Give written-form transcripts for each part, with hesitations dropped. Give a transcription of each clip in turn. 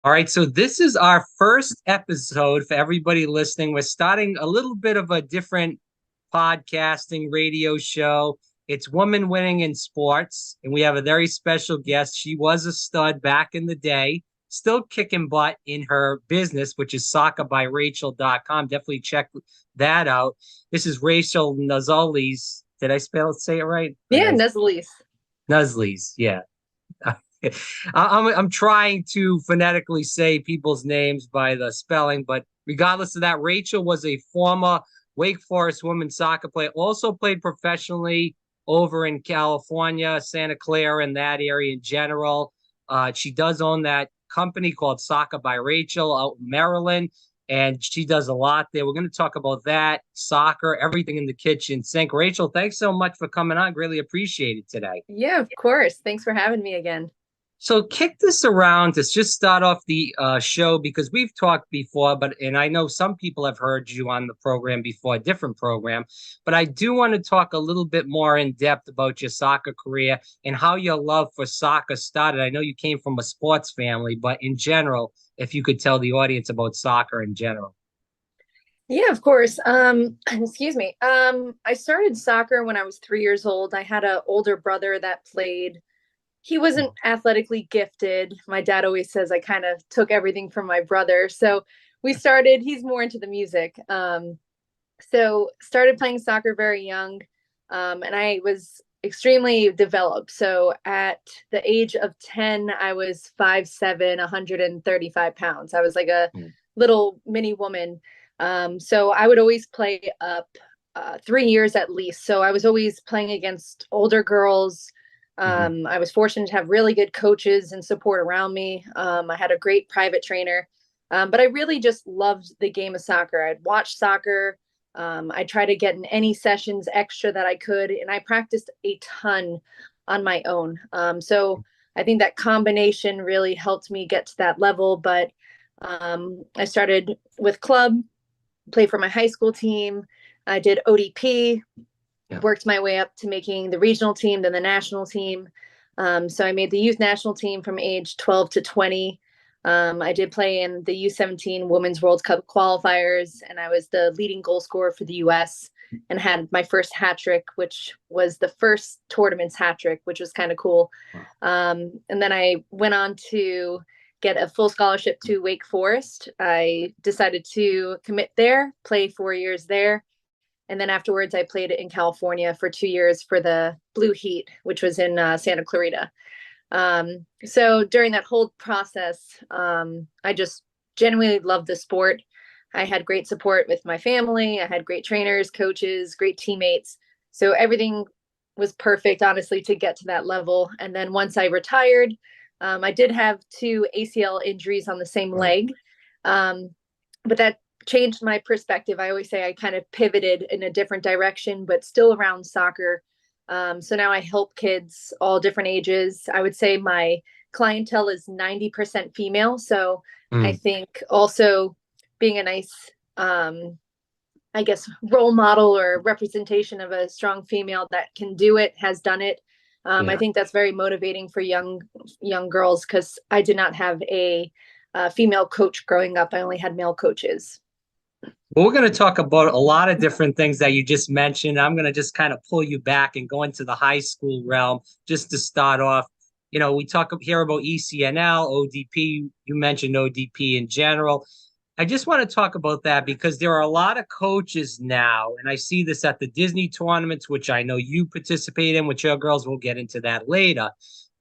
All right, so this is our first episode for everybody listening. We're starting a little bit of a different podcasting radio show. It's Woman Winning in Sports, and we have a very special guest. She was a stud back in the day, still kicking butt in her business, which is soccerbyrachel.com. Definitely check that out. This is Rachel Nuzzolese. Did I say it right? Or Yeah, Nuzzolese. Nuzzolese, yeah. I'm trying to phonetically say people's names by the spelling, but regardless of that, Rachel was a former Wake Forest women's soccer player, also played professionally over in California, Santa Clara, and that area in general. She does own that company called Soccer by Rachel out in Maryland, and she does a lot there. We're going to talk about that, soccer, everything in the kitchen sink. Rachel, thanks so much for coming on. Really appreciate it today. Yeah, of course. Thanks for having me again. So kick this around to just start off the show because we've talked before, and I know some people have heard you on the program before, a different program, but I do want to talk a little bit more in depth about your soccer career and how your love for soccer started. I know you came from a sports family, but in general, if you could tell the audience about soccer in general. Yeah, of course. Excuse me. I started soccer when I was 3 years old. I had an older brother that played. He wasn't athletically gifted. My dad always says I kind of took everything from my brother. So he's more into the music. So started playing soccer very young. And I was extremely developed. So at the age of 10, I was 5'7", 135 pounds. I was like a little mini woman. So I would always play up 3 years at least. So I was always playing against older girls. Mm-hmm. I was fortunate to have really good coaches and support around me. I had a great private trainer. But I really just loved the game of soccer. I'd watch soccer. I tried to get in any sessions extra that I could, and I practiced a ton on my own. So I think that combination really helped me get to that level. But I started with club, played for my high school team. I did ODP, Yeah. worked my way up to making the regional team, then the national team. So I made the youth national team from age 12 to 20. I did play in the U17 Women's World Cup qualifiers, and I was the leading goal scorer for the US and had my first hat trick, which was the first tournament's hat trick, which was kind of cool. Wow. And then I went on to get a full scholarship to Wake Forest. I decided to commit there, play 4 years there. And then afterwards, I played in California for 2 years for the Blue Heat, which was in Santa Clarita. So during that whole process, I just genuinely loved the sport. I had great support with my family. I had great trainers, coaches, great teammates. So everything was perfect, honestly, to get to that level. And then once I retired, I did have two ACL injuries on the same leg. But that changed my perspective. I always say I kind of pivoted in a different direction, but still around soccer. So now I help kids all different ages. I would say my clientele is 90% female. So I Mm. think also being a nice, I guess, role model or representation of a strong female that can do it, has done it. I Yeah. think that's very motivating for young girls because I did not have a female coach growing up. I only had male coaches. Well, we're going to talk about a lot of different things that you just mentioned. I'm going to just kind of pull you back and go into the high school realm just to start off. We talk here about ECNL, ODP. You mentioned ODP in general. I just want to talk about that because there are a lot of coaches now, and I see this at the Disney tournaments, which I know you participate in with your girls. We'll get into that later.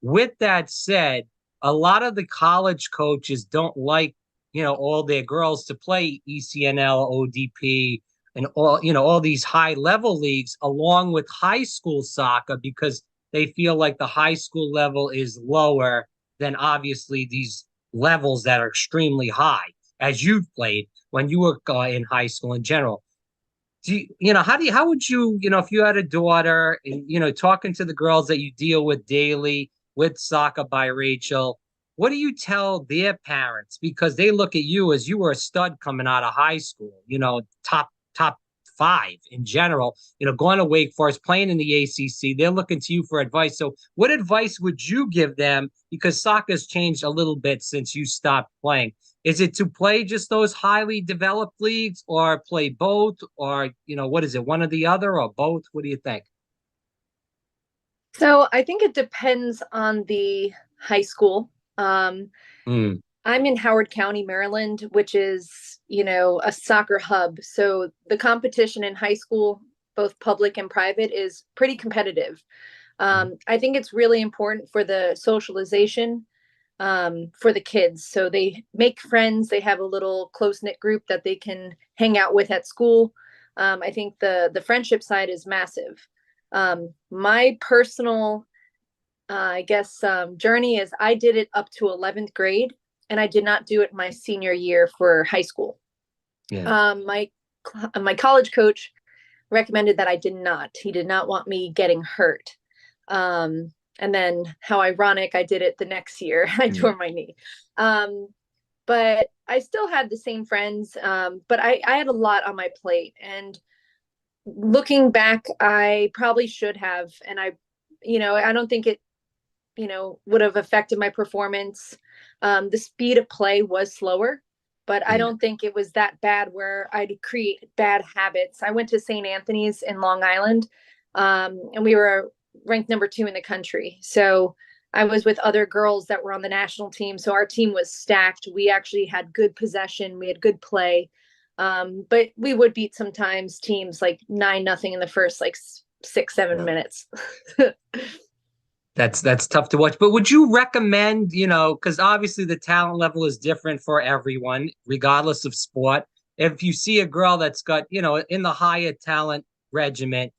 With that said, a lot of the college coaches don't like all their girls to play ECNL, ODP, and all these high level leagues along with high school soccer because they feel like the high school level is lower than obviously these levels that are extremely high as you've played when you were in high school in general. How would you, if you had a daughter and, talking to the girls that you deal with daily with Soccer by Rachel, what do you tell their parents? Because they look at you as you were a stud coming out of high school, top 5 in general, going to Wake Forest, playing in the ACC. They're looking to you for advice. So what advice would you give them? Because soccer's changed a little bit since you stopped playing. Is it to play just those highly developed leagues, or play both, or, what is it, one or the other, or both? What do you think? So I think it depends on the high school. Mm, I'm in Howard County, Maryland, which is, a soccer hub. So the competition in high school, both public and private, is pretty competitive. mm, I think it's really important for the socialization, for the kids. So they make friends, they have a little close knit group that they can hang out with at school. I think the friendship side is massive. My personal, I guess, journey is I did it up to 11th grade, and I did not do it my senior year for high school. yeah. My college coach recommended that I did not. He did not want me getting hurt. And then how ironic, I did it the next year. I Mm. tore my knee. But I still had the same friends. But I had a lot on my plate. And looking back, I probably should have. And I don't think it, would have affected my performance. The speed of play was slower, but I Yeah. don't think it was that bad where I'd create bad habits. I went to St. Anthony's in Long Island, and we were ranked number 2 in the country. So I was with other girls that were on the national team. So our team was stacked. We actually had good possession. We had good play. But we would beat sometimes teams like 9-0 in the first like 6-7 minutes. That's tough to watch. But would you recommend, because obviously the talent level is different for everyone, regardless of sport. If you see a girl that's got, in the higher talent regiment,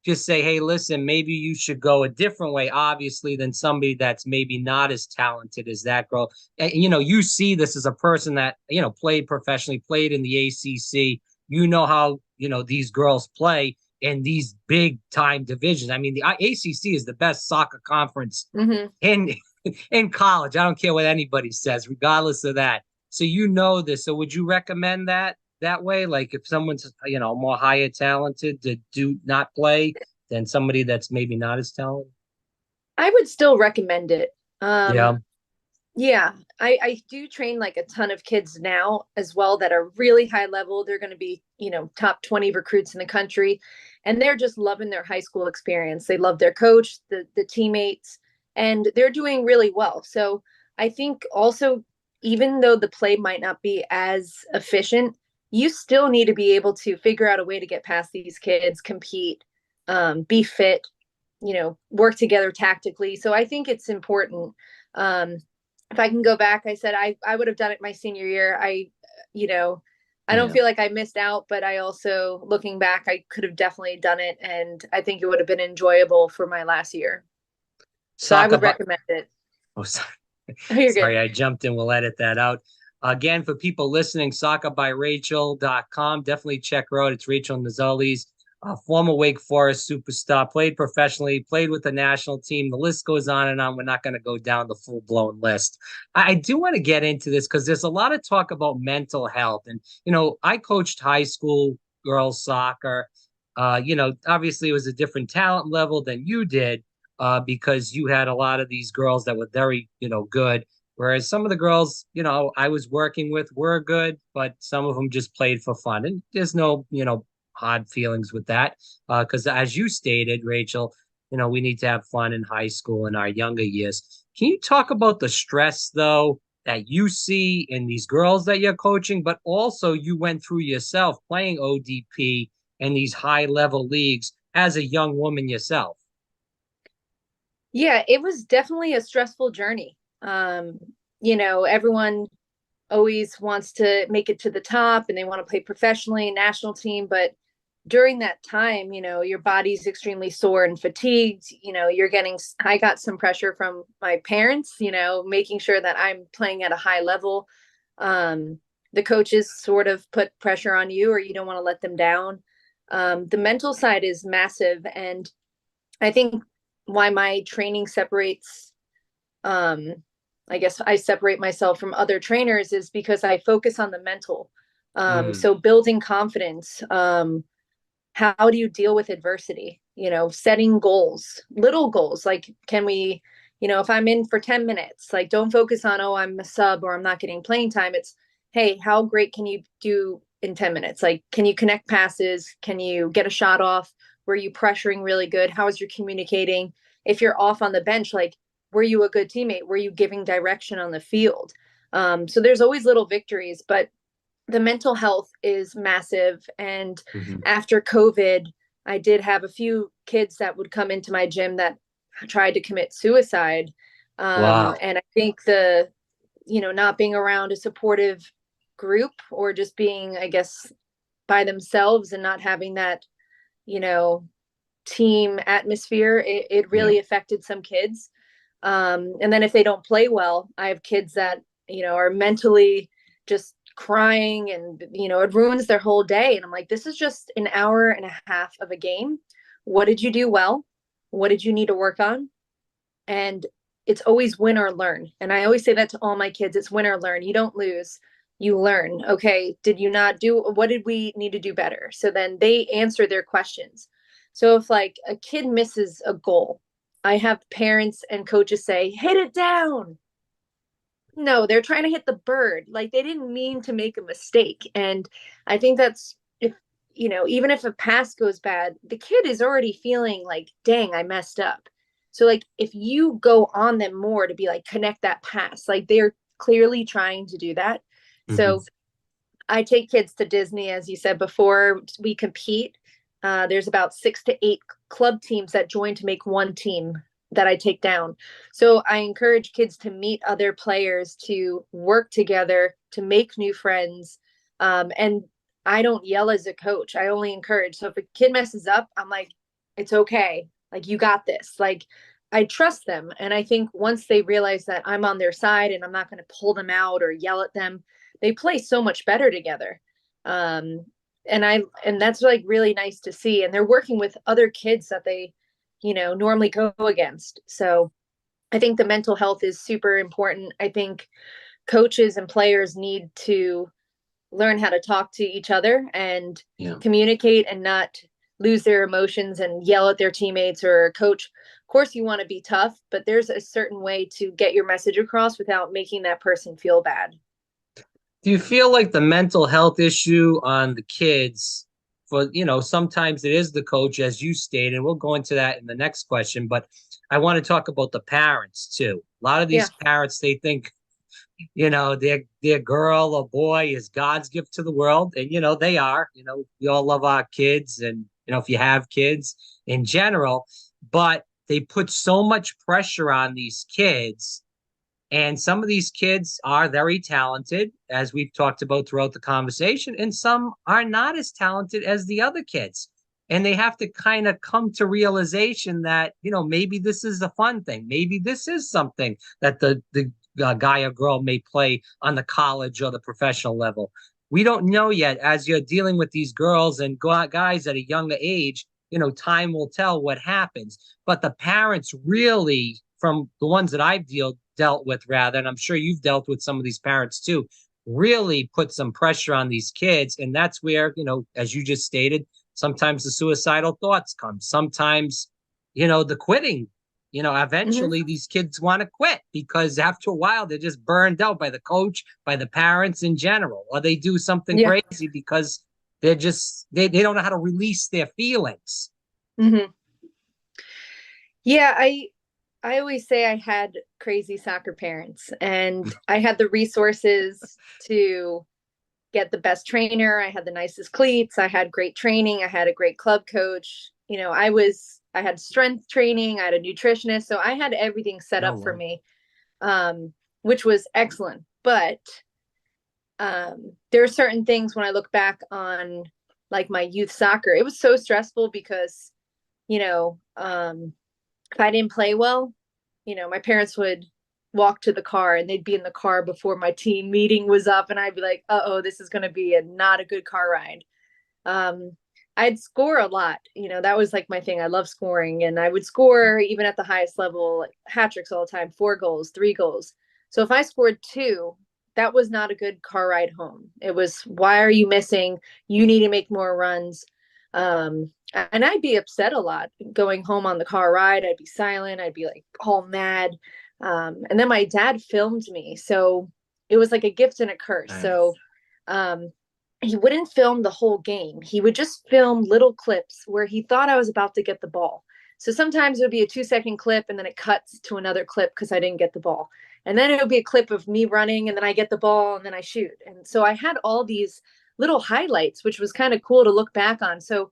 just say, hey, listen, maybe you should go a different way, obviously, than somebody that's maybe not as talented as that girl. And, you see this as a person that, played professionally, played in the ACC. You know how, these girls play in these big time divisions. I mean, the ACC is the best soccer conference Mm-hmm. in in college. I don't care what anybody says, regardless of that. So this. So would you recommend that way? Like if someone's more higher talented to do not play than somebody that's maybe not as talented? I would still recommend it. Yeah. Yeah, I do train like a ton of kids now as well that are really high level. They're going to be, top 20 recruits in the country, and they're just loving their high school experience. They love their coach, the teammates, and they're doing really well. So I think also, even though the play might not be as efficient, you still need to be able to figure out a way to get past these kids, compete, be fit, work together tactically. So I think it's important. Um, if I can go back, I said I would have done it my senior year. You know, I don't Yeah. feel like I missed out, but I also, looking back, I could have definitely done it, and I think it would have been enjoyable for my last year. So I Soccer, would but recommend it. oh, sorry. Oh, you're good. Sorry, I jumped in. We'll edit that out. Again, for people listening, soccerbyrachel.com. Definitely check her out. It's Rachel Nuzzolese, former Wake Forest superstar, played professionally, played with the national team. The list goes on and on. We're not going to go down the full-blown list. I do want to get into this because there's a lot of talk about mental health. And, I coached high school girls soccer. Obviously it was a different talent level than you did, because you had a lot of these girls that were very, good. Whereas some of the girls, I was working with were good, but some of them just played for fun. And there's no, hard feelings with that. Because as you stated, Rachel, we need to have fun in high school in our younger years. Can you talk about the stress, though, that you see in these girls that you're coaching, but also you went through yourself playing ODP in these high level leagues as a young woman yourself? Yeah, it was definitely a stressful journey. Everyone always wants to make it to the top and they want to play professionally, national team, but during that time, your body's extremely sore and fatigued. I got some pressure from my parents, making sure that I'm playing at a high level. The coaches sort of put pressure on you, or you don't want to let them down. The mental side is massive. And I think why my training separates, um, I guess I separate myself from other trainers, is because I focus on the mental. Mm, So building confidence, how do you deal with adversity? Setting goals, little goals, like, can we, if I'm in for 10 minutes, like, don't focus on, oh, I'm a sub or I'm not getting playing time. It's, hey, how great can you do in 10 minutes? Like, can you connect passes? Can you get a shot off? Were you pressuring really good? How is your communicating? If you're off on the bench, like, were you a good teammate? Were you giving direction on the field? So there's always little victories, but the mental health is massive. And Mhm. after COVID, I did have a few kids that would come into my gym that tried to commit suicide. Wow. And I think not being around a supportive group, or just being, I guess, by themselves and not having that, you know, team atmosphere, it Yeah. really affected some kids. And then if they don't play well, I have kids that, are mentally just crying, and, it ruins their whole day. And I'm like, this is just an hour and a half of a game. What did you do well? What did you need to work on? And it's always win or learn. And I always say that to all my kids. It's win or learn. You don't lose, you learn. Okay, did you not do, what did we need to do better? So then they answer their questions. So if, like, a kid misses a goal, I have parents and coaches say, hit it down. No, they're trying to hit the bird. Like, they didn't mean to make a mistake. And I think that's, if, even if a pass goes bad, the kid is already feeling like, dang, I messed up. So, like, if you go on them more to be like, connect that pass, like, they're clearly trying to do that. Mhm. So I take kids to Disney, as you said before. We compete. There's about 6 to 8 club teams that join to make one team that I take down. So I encourage kids to meet other players, to work together, to make new friends. And I don't yell as a coach. I only encourage. So if a kid messes up, I'm like, it's okay. Like, you got this. Like, I trust them. And I think once they realize that I'm on their side and I'm not going to pull them out or yell at them, they play so much better together. Um, and that's, like, really nice to see. And they're working with other kids that they, normally go against. So I think the mental health is super important. I think coaches and players need to learn how to talk to each other and Yeah. communicate, and not lose their emotions and yell at their teammates or coach. Of course, you want to be tough, but there's a certain way to get your message across without making that person feel bad. Do you feel like the mental health issue on the kids, for, sometimes it is the coach, as you stated, and we'll go into that in the next question, but I want to talk about the parents too. A lot of Yeah. these parents, they think, their girl or boy is God's gift to the world. And, they are, we all love our kids, and, if you have kids in general, but they put so much pressure on these kids. And some of these kids are very talented, as we've talked about throughout the conversation, and some are not as talented as the other kids. And they have to kind of come to realization that, maybe this is a fun thing. Maybe this is something that the guy or girl may play on the college or the professional level. We don't know yet, as you're dealing with these girls and guys at a younger age. Time will tell what happens. But the parents really, from the ones that I've dealt with, rather, and I'm sure you've dealt with some of these parents too, really put some pressure on these kids. And that's where, as you just stated, sometimes the suicidal thoughts come. Sometimes, the quitting. Mm-hmm. Eventually these kids want to quit because after a while they're just burned out by the coach, by the parents in general, or they do something Yeah. crazy because they don't know how to release their feelings. Mm-hmm. Yeah, I always say I had crazy soccer parents, and I had the resources to get the best trainer. I had the nicest cleats. I had great training. I had a great club coach. I had strength training. I had a nutritionist. So I had everything set No up for way. me, which was excellent. But there are certain things when I look back on, like, my youth soccer, it was so stressful because, you know, um, if I didn't play well, my parents would walk to the car and they'd be in the car before my team meeting was up. And I'd be like, oh, this is going to be not a good car ride. Um, I'd score a lot. That was, like, my thing. I love scoring, and I would score even at the highest level, like, hat tricks all the time, 4 goals, 3 goals. So if I scored two, that was not a good car ride home. It was, why are you missing? You need to make more runs. And I'd be upset a lot going home on the car ride. I'd be silent. I'd be like all mad. And then my dad filmed me. So it was like a gift and a curse. So Nice. um, he wouldn't film the whole game. He would just film little clips where he thought I was about to get the ball. So sometimes it would be a 2 second clip and then it cuts to another clip because I didn't get the ball. And then it would be a clip of me running and then I get the ball and then I shoot. And so I had all these little highlights, which was kind of cool to look back on. So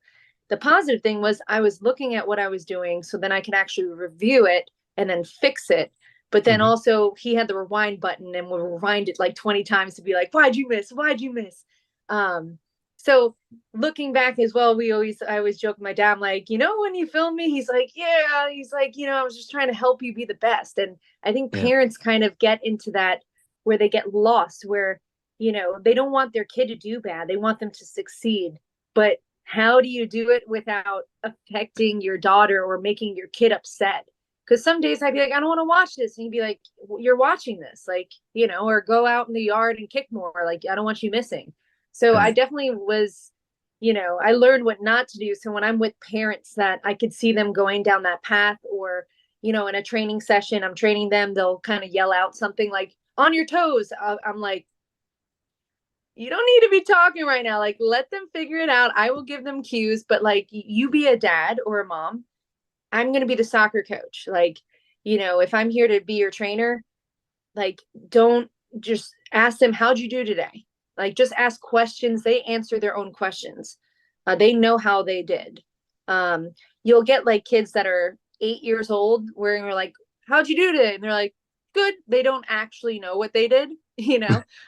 the positive thing was I was looking at what I was doing so then I could actually review it and then fix it. But then Mhm. also he had the rewind button and would rewind it like 20 times to be like, why'd you miss? Why'd you miss? Um, so looking back as well, I always joke with my dad, I'm like, when you film me, he's like, yeah, he's like, I was just trying to help you be the best. And I think Yeah. parents kind of get into that where they get lost, where, they don't want their kid to do bad. They want them to succeed. But how do you do it without affecting your daughter or making your kid upset? Because some days I'd be like, I don't want to watch this. And he'd be like, you're watching this, like, or go out in the yard and kick more. Like, I don't want you missing. So I Right. definitely was, I learned what not to do. So when I'm with parents that I could see them going down that path, or, in a training session, I'm training them, they'll kind of yell out something like, on your toes. I'm like, you don't need to be talking right now. Like, let them figure it out. I will give them cues, but like, you be a dad or a mom. I'm going to be the soccer coach. Like, if I'm here to be your trainer, like, don't just ask them, how'd you do today? Like, just ask questions. They answer their own questions. They know how they did. Um, you'll get like kids that are 8 years old where you're like, how'd you do today? And they're like, good. They don't actually know what they did.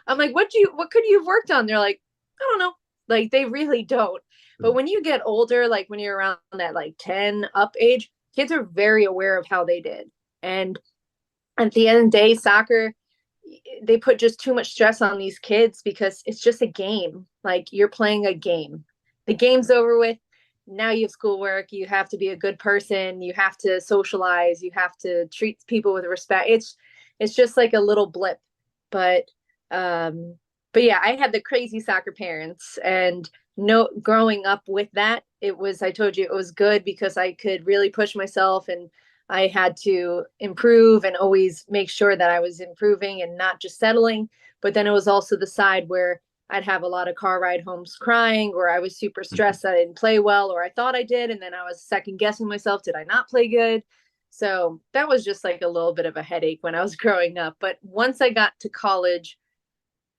I'm like, what could you have worked on? They're like, I don't know. Like, they really don't. But when you get older, like when you're around that like 10 up age, kids are very aware of how they did. And at the end of the day, soccer, they put just too much stress on these kids because it's just a game. Like, you're playing a game. The game's over with. Now you have schoolwork. You have to be a good person. You have to socialize. You have to treat people with respect. It's just like a little blip. But um but yeah, I had the crazy soccer parents, and no, growing up with that, I told you, it was good because I could really push myself, and I had to improve and always make sure that I was improving and not just settling. But then it was also the side where I'd have a lot of car ride homes crying, or I was super Mhm. stressed that I didn't play well, or I thought I did. And then I was second guessing myself. Did I not play good? So that was just like a little bit of a headache when I was growing up. But once I got to college,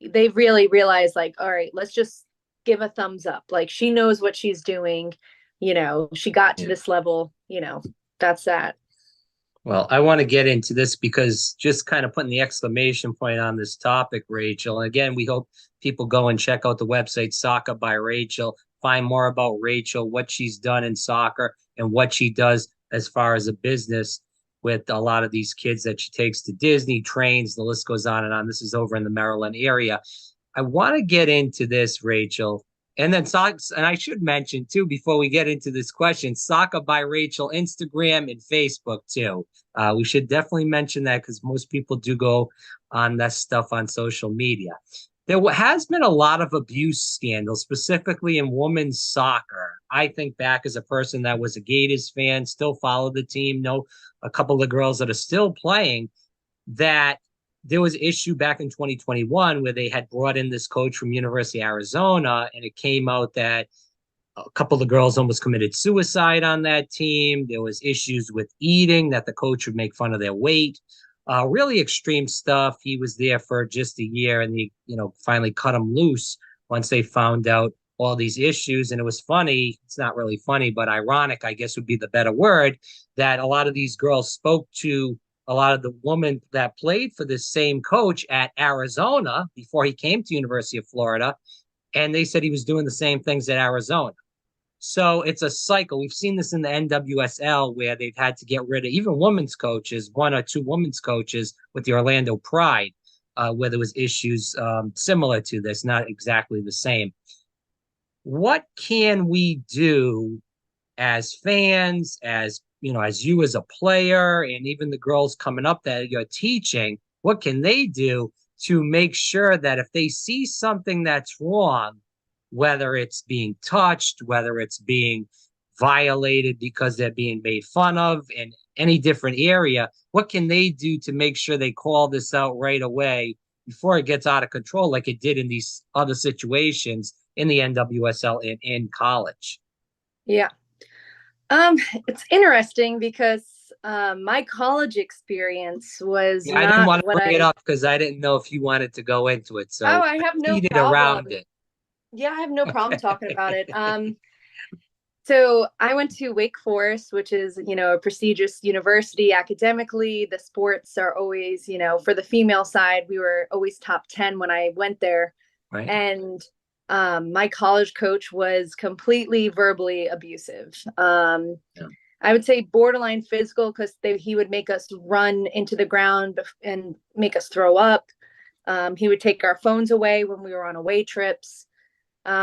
they really realized, like, all right, let's just give a thumbs up. Like, she knows what she's doing. She got to Yeah. this level, that's that. Well, I want to get into this because just kind of putting the exclamation point on this topic, Rachel. And again, we hope people go and check out the website Soccer by Rachel, find more about Rachel, what she's done in soccer, and what she does as far as a business with a lot of these kids that she takes to Disney, trains, the list goes on and on. This is over in the Maryland area. I want to get into this, Rachel. And then socks, and I should mention too, before we get into this question, Soccer by Rachel, Instagram and Facebook too. We should definitely mention that because most people do go on that stuff on social media. There has been a lot of abuse scandals, specifically in women's soccer. I think back as a person that was a Gators fan, still follow the team, know a couple of girls that are still playing, that there was issue back in 2021 where they had brought in this coach from University of Arizona, and it came out that a couple of the girls almost committed suicide on that team. There was issues with eating, that the coach would make fun of their weight. Really extreme stuff. He was there for just a year, and they, finally cut him loose once they found out all these issues. And it was funny. It's not really funny, but ironic, I guess would be the better word, that a lot of these girls spoke to a lot of the women that played for this same coach at Arizona before he came to University of Florida, and they said he was doing the same things at Arizona. So it's a cycle. We've seen this in the NWSL where they've had to get rid of even women's coaches, one or two women's coaches with the Orlando Pride, where there was issues similar to this, not exactly the same. What can we do as fans, as as you as a player, and even the girls coming up that you're teaching? What can they do to make sure that if they see something that's wrong, whether it's being touched, whether it's being violated because they're being made fun of in any different area. What can they do to make sure they call this out right away before it gets out of control, like it did in these other situations in the NWSL in college? Yeah. Um, it's interesting because my college experience was Yeah, I didn't not want to what bring it I. up because I didn't know if you wanted to go into it. Oh, So I have no proceeded around problem. it. Yeah, I have no problem talking about it. So I went to Wake Forest, which is, a prestigious university academically. The sports are always, for the female side, we were always top 10 when I went there. Right. And my college coach was completely verbally abusive. Yeah. I would say borderline physical because he would make us run into the ground and make us throw up. He would take our phones away when we were on away trips.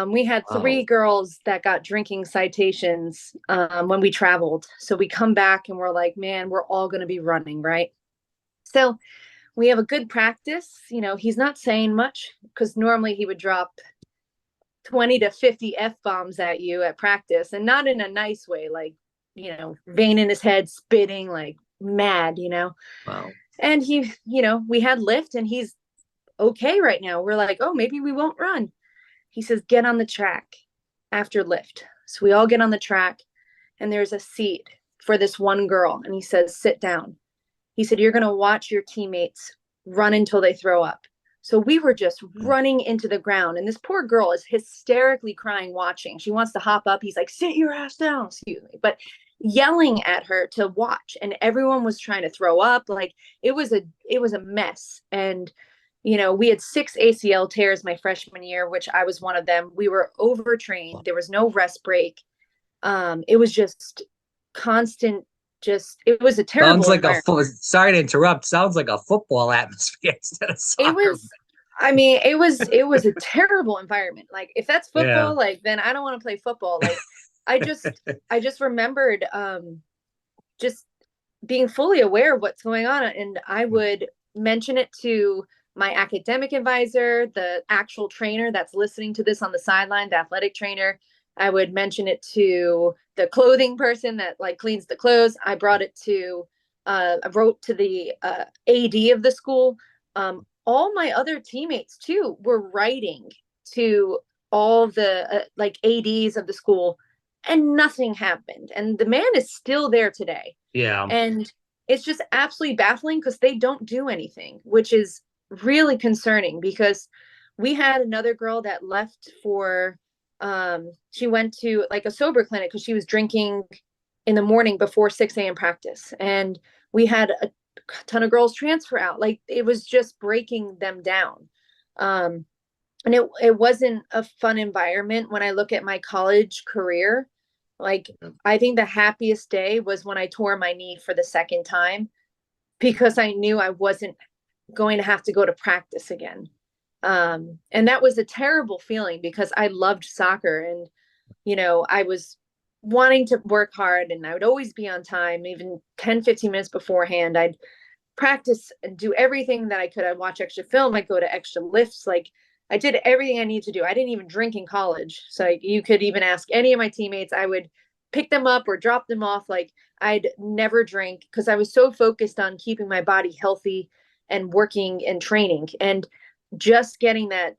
We had three Oh, girls that got drinking citations when we traveled. So we come back and we're like, man, we're all going to be running, right? So we have a good practice. He's not saying much because normally he would drop 20 to 50 F bombs at you at practice and not in a nice way, like, vein in his head, spitting, like mad. wow. And we had lift and he's okay right now. We're like, oh, maybe we won't run. He says, get on the track after lift. So we all get on the track and there's a seat for this one girl. And he says, sit down. He said, you're going to watch your teammates run until they throw up. So we were just running into the ground. And this poor girl is hysterically crying, watching. She wants to hop up. He's like, sit your ass down. Excuse me. But yelling at her to watch. And everyone was trying to throw up. Like it was a mess. And we had 6 ACL tears my freshman year, which I was one of them. We were overtrained. There was no rest break. It was just constant, it was a Sounds terrible like a environment. sorry to interrupt. Sounds like a football atmosphere instead of It soccer. was, I mean, it was a terrible environment. Like if that's Yeah. football, like then I don't want to play football. Like I just remembered just being fully aware of what's going on. And I would mention it to my academic advisor, the actual trainer that's listening to this on the sideline, the athletic trainer. I would mention it to the clothing person that like cleans the clothes. I brought it to, I wrote to the AD of the school. All my other teammates too were writing to all the like ADs of the school, and nothing happened. And the man is still there today. Yeah. And it's just absolutely baffling because they don't do anything, which is really concerning because we had another girl that left for she went to like a sober clinic because she was drinking in the morning before 6 a.m. practice. And we had a ton of girls transfer out. Like it was just breaking them down. And it wasn't a fun environment. When I look at my college career, like I think the happiest day was when I tore my knee for the second time because I knew I wasn't going to have to go to practice again. And that was a terrible feeling because I loved soccer and I was wanting to work hard and I would always be on time, even 10-15 minutes beforehand. I'd practice and do everything that I could. I'd watch extra film, I'd go to extra lifts. Like I did everything I need to do. I didn't even drink in college. So you could even ask any of my teammates. I would pick them up or drop them off. Like I'd never drink because I was so focused on keeping my body healthy and working and training and just getting that,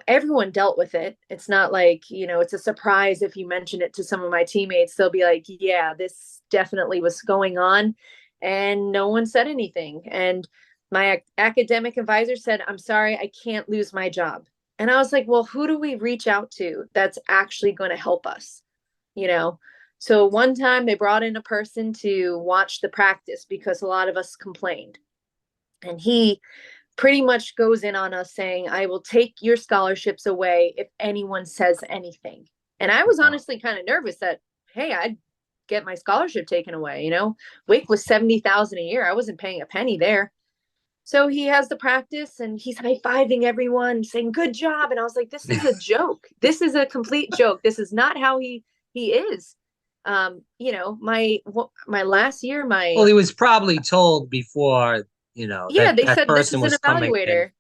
everyone dealt with it. It's not like, it's a surprise if you mention it to some of my teammates. They'll be like, yeah, this definitely was going on. And no one said anything. And my academic advisor said, I'm sorry, I can't lose my job. And I was like, well, who do we reach out to that's actually going to help us? You know? So one time they brought in a person to watch the practice because a lot of us complained. And he pretty much goes in on us saying, I will take your scholarships away if anyone says anything. And I was Wow. honestly kind of nervous that, hey, I'd get my scholarship taken away. Wake was 70,000 a year. I wasn't paying a penny there. So he has the practice and he's high-fiving everyone, saying, good job. And I was like, this is a joke. This is a complete joke. This is not how he is. My last year, Well, he was probably told before, yeah, that they that said this person is an was coming in. evaluator.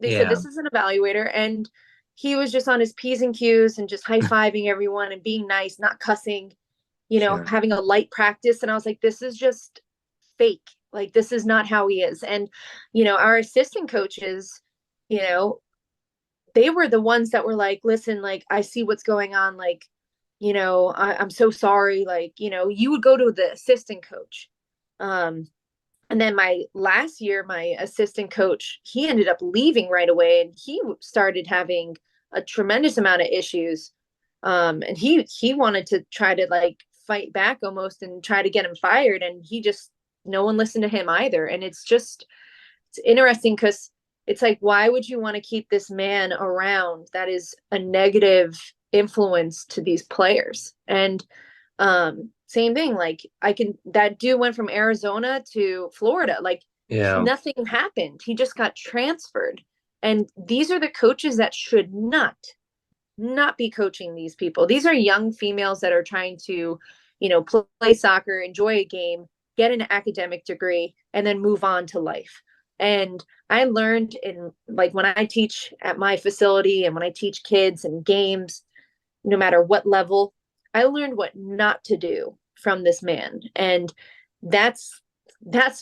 They said Yeah. this is an evaluator. And, he was just on his P's and Q's and just high-fiving everyone and being nice, not cussing, Sure. having a light practice. And I was like, this is just fake. Like, this is not how he is. And, our assistant coaches, you know, they were the ones that were like, listen, like, I see what's going on. Like, I'm so sorry. Like, you would go to the assistant coach. And then my last year, my assistant coach, he ended up leaving right away, and he started having a tremendous amount of issues. And he wanted to try to like fight back almost and try to get him fired. And no one listened to him either. And it's interesting because it's like, why would you want to keep this man around that is a negative influence to these players? And same thing, like that dude went from Arizona to Florida, like Yeah. nothing happened. He just got transferred. And these are the coaches that should not be coaching these people. These are young females that are trying to, play soccer, enjoy a game, get an academic degree, and then move on to life. And I learned like when I teach at my facility and when I teach kids and games, no matter what level, I learned what not to do from this man. And that's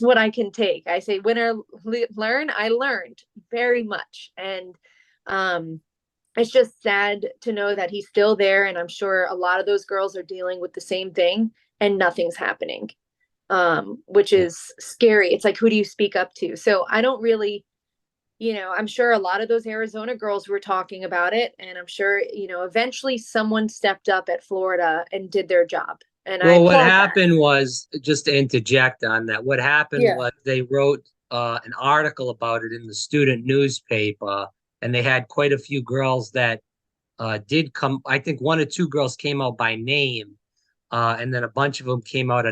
what I can take. I say, learn, I learned very much. And it's just sad to know that he's still there. And I'm sure a lot of those girls are dealing with the same thing and nothing's happening, which Yeah. is scary. It's like, who do you speak up to? So I don't really, I'm sure a lot of those Arizona girls were talking about it. And I'm sure, eventually someone stepped up at Florida and did their job. And I Well, what applaud that. happened was, just to interject on that, what happened Yeah. was they wrote an article about it in the student newspaper, and they had quite a few girls that did come. I think one or two girls came out by name, and then a bunch of them came out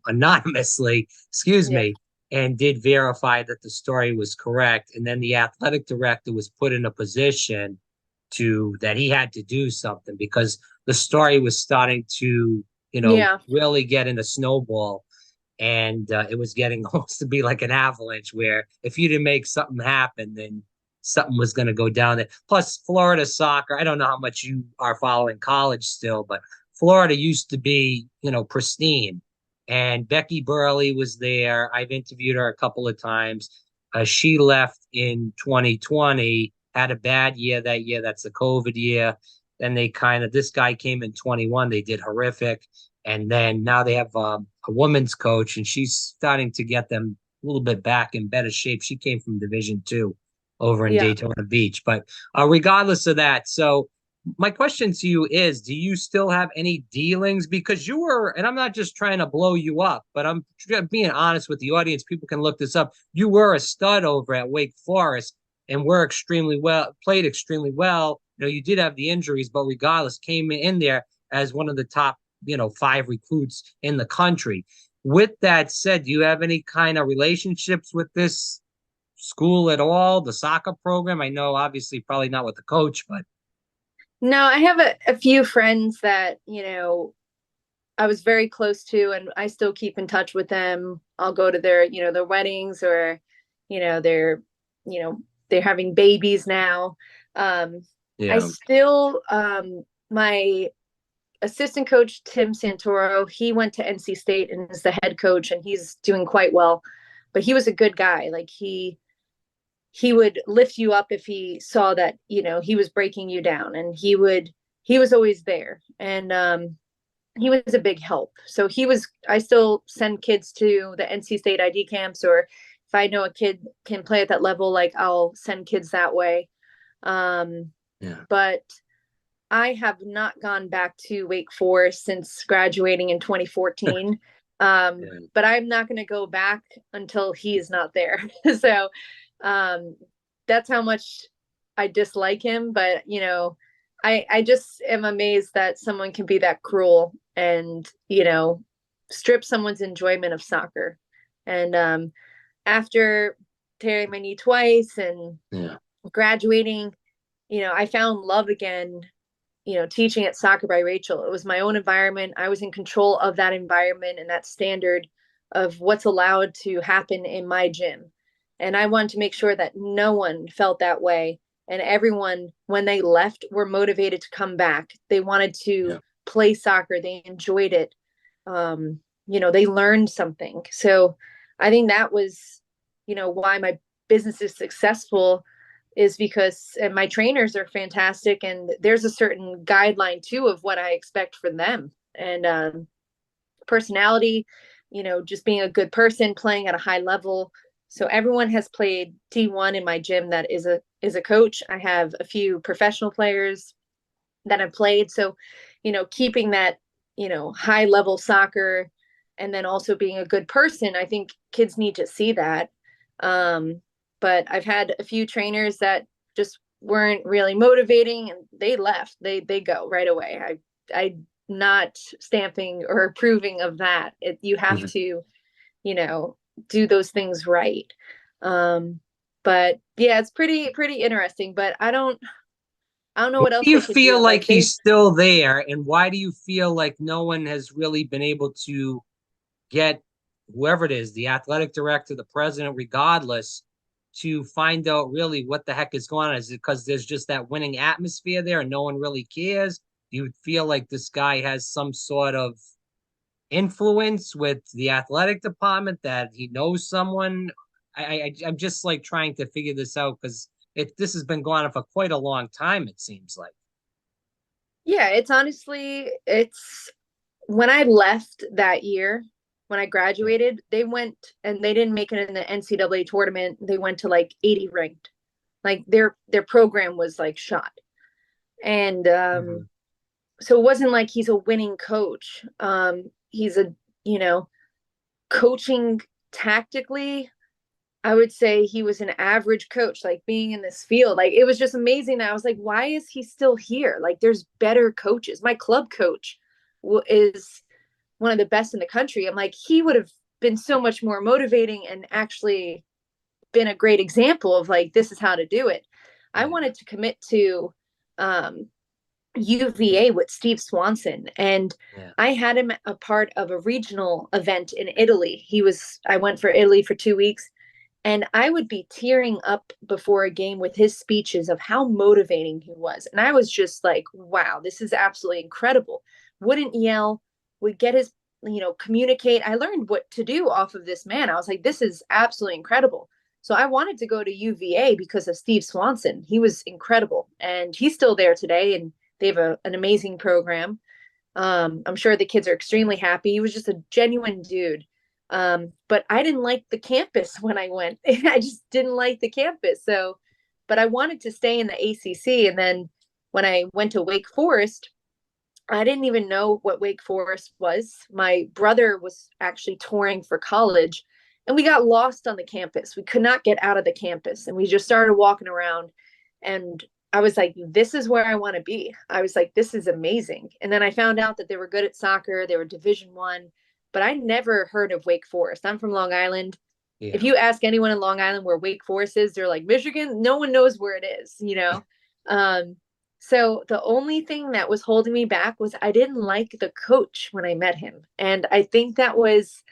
anonymously, excuse Yeah. me, and did verify that the story was correct. And then the athletic director was put in a position that he had to do something because the story was starting to, Yeah. really get in a snowball. And it was getting almost to be like an avalanche where if you didn't make something happen, then something was going to go down there. Plus, Florida soccer, I don't know how much you are following college still, but Florida used to be, pristine. And Becky Burley was there. I've interviewed her a couple of times. She left in 2020, had a bad year that year. That's the COVID year. Then this guy came in 21. They did horrific. And then now they have a woman's coach, and she's starting to get them a little bit back in better shape. She came from Division 2 over in Yeah. Daytona Beach. But regardless of that, so my question to you is, do you still have any dealings? Because you were, and I'm not just trying to blow you up, but I'm being honest with the audience. People can look this up. You were a stud over at Wake Forest and played extremely well. You did have the injuries, but regardless, came in there as one of the top, 5 recruits in the country. With that said, do you have any kind of relationships with this school at all? The soccer program? I know obviously probably not with the coach, but No, I have a few friends that, I was very close to, and I still keep in touch with them. I'll go to their weddings, or, you know, they're, you know, they're having babies now. I yeah. still, my assistant coach, Tim Santoro, he went to NC State and is the head coach, and he's doing quite well, but he was a good guy. Like he would lift you up if he saw that, he was breaking you down, and he was always there. And, he was a big help. So I still send kids to the NC State ID camps, or if I know a kid can play at that level, like I'll send kids that way. Yeah. But I have not gone back to Wake Forest since graduating in 2014. Yeah. But I'm not going to go back until he is not there. So um, that's how much I dislike him. But, I just am amazed that someone can be that cruel and, strip someone's enjoyment of soccer. And after tearing my knee twice and Yeah. graduating, I found love again, teaching at Soccer by Rachel. It was my own environment. I was in control of that environment and that standard of what's allowed to happen in my gym. And I wanted to make sure that no one felt that way. And everyone, when they left, were motivated to come back. They wanted to Yeah. play soccer. They enjoyed it. They learned something. So I think that was, why my business is successful, is because, and my trainers are fantastic, and there's a certain guideline too of what I expect from them. And personality, just being a good person, playing at a high level. So everyone has played D1 in my gym that is a coach. I have a few professional players that have played. So, keeping that, high level soccer, and then also being a good person, I think kids need to see that. But I've had a few trainers that just weren't really motivating, and they left. They go right away. I not stamping or approving of that. You have Mhm. to, you know, do those things right. Um, but yeah, it's pretty interesting. But I don't know Why what do else you they could feel do. like Like he's still there, and why do you feel like no one has really been able to get whoever it is, the athletic director, the president, regardless, to find out really what the heck is going on? Is it because there's just that winning atmosphere there and no one really cares? Do you feel like this guy has some sort of influence with the athletic department, that he knows someone? I'm just like trying to figure this out, because this has been going on for quite a long time, it seems like. yeah, it's honestly, it's when I left that year, when I Yeah. graduated, they went and they didn't make it in the NCAA tournament. They went to like 80 ranked. Like their program was like shot. And Mhm. so it wasn't like he's a winning coach. He's a, you know, coaching tactically, I would say he was an average coach, like being in this field. Like it was just amazing that I was like, why is he still here? Like there's better coaches. My club coach is one of the best in the country. I'm like, he would have been so much more motivating and actually been a great example of like, this is how to do it. I Yeah. wanted to commit to um, UVA with Steve Swanson, and Yeah. I had him a part of a regional event in Italy. I went for Italy for 2 weeks, and I would be tearing up before a game with his speeches of how motivating he was. And I was just like, wow, this is absolutely incredible. Wouldn't yell, would get his, communicate. I learned what to do off of this man. I was like, this is absolutely incredible. So I wanted to go to UVA because of Steve Swanson. He was incredible. And he's still there today, and they have an amazing program. I'm sure the kids are extremely happy. He was just a genuine dude. But I didn't like the campus when I went. I just didn't like the campus. So, but I wanted to stay in the ACC. And then when I went to Wake Forest, I didn't even know what Wake Forest was. My brother was actually touring for college, and we got lost on the campus. We could not get out of the campus, and we just started walking around. And I was like, this is where I want to be. I was like, this is amazing. And then I found out that they were good at soccer. They were Division 1, but I never heard of Wake Forest. I'm from Long Island. If Yeah. you ask anyone in Long Island where Wake Forest is, they're like, Michigan. No one knows where it is. Um, so the only thing that was holding me back was I didn't like the coach when I met him. And I think that was,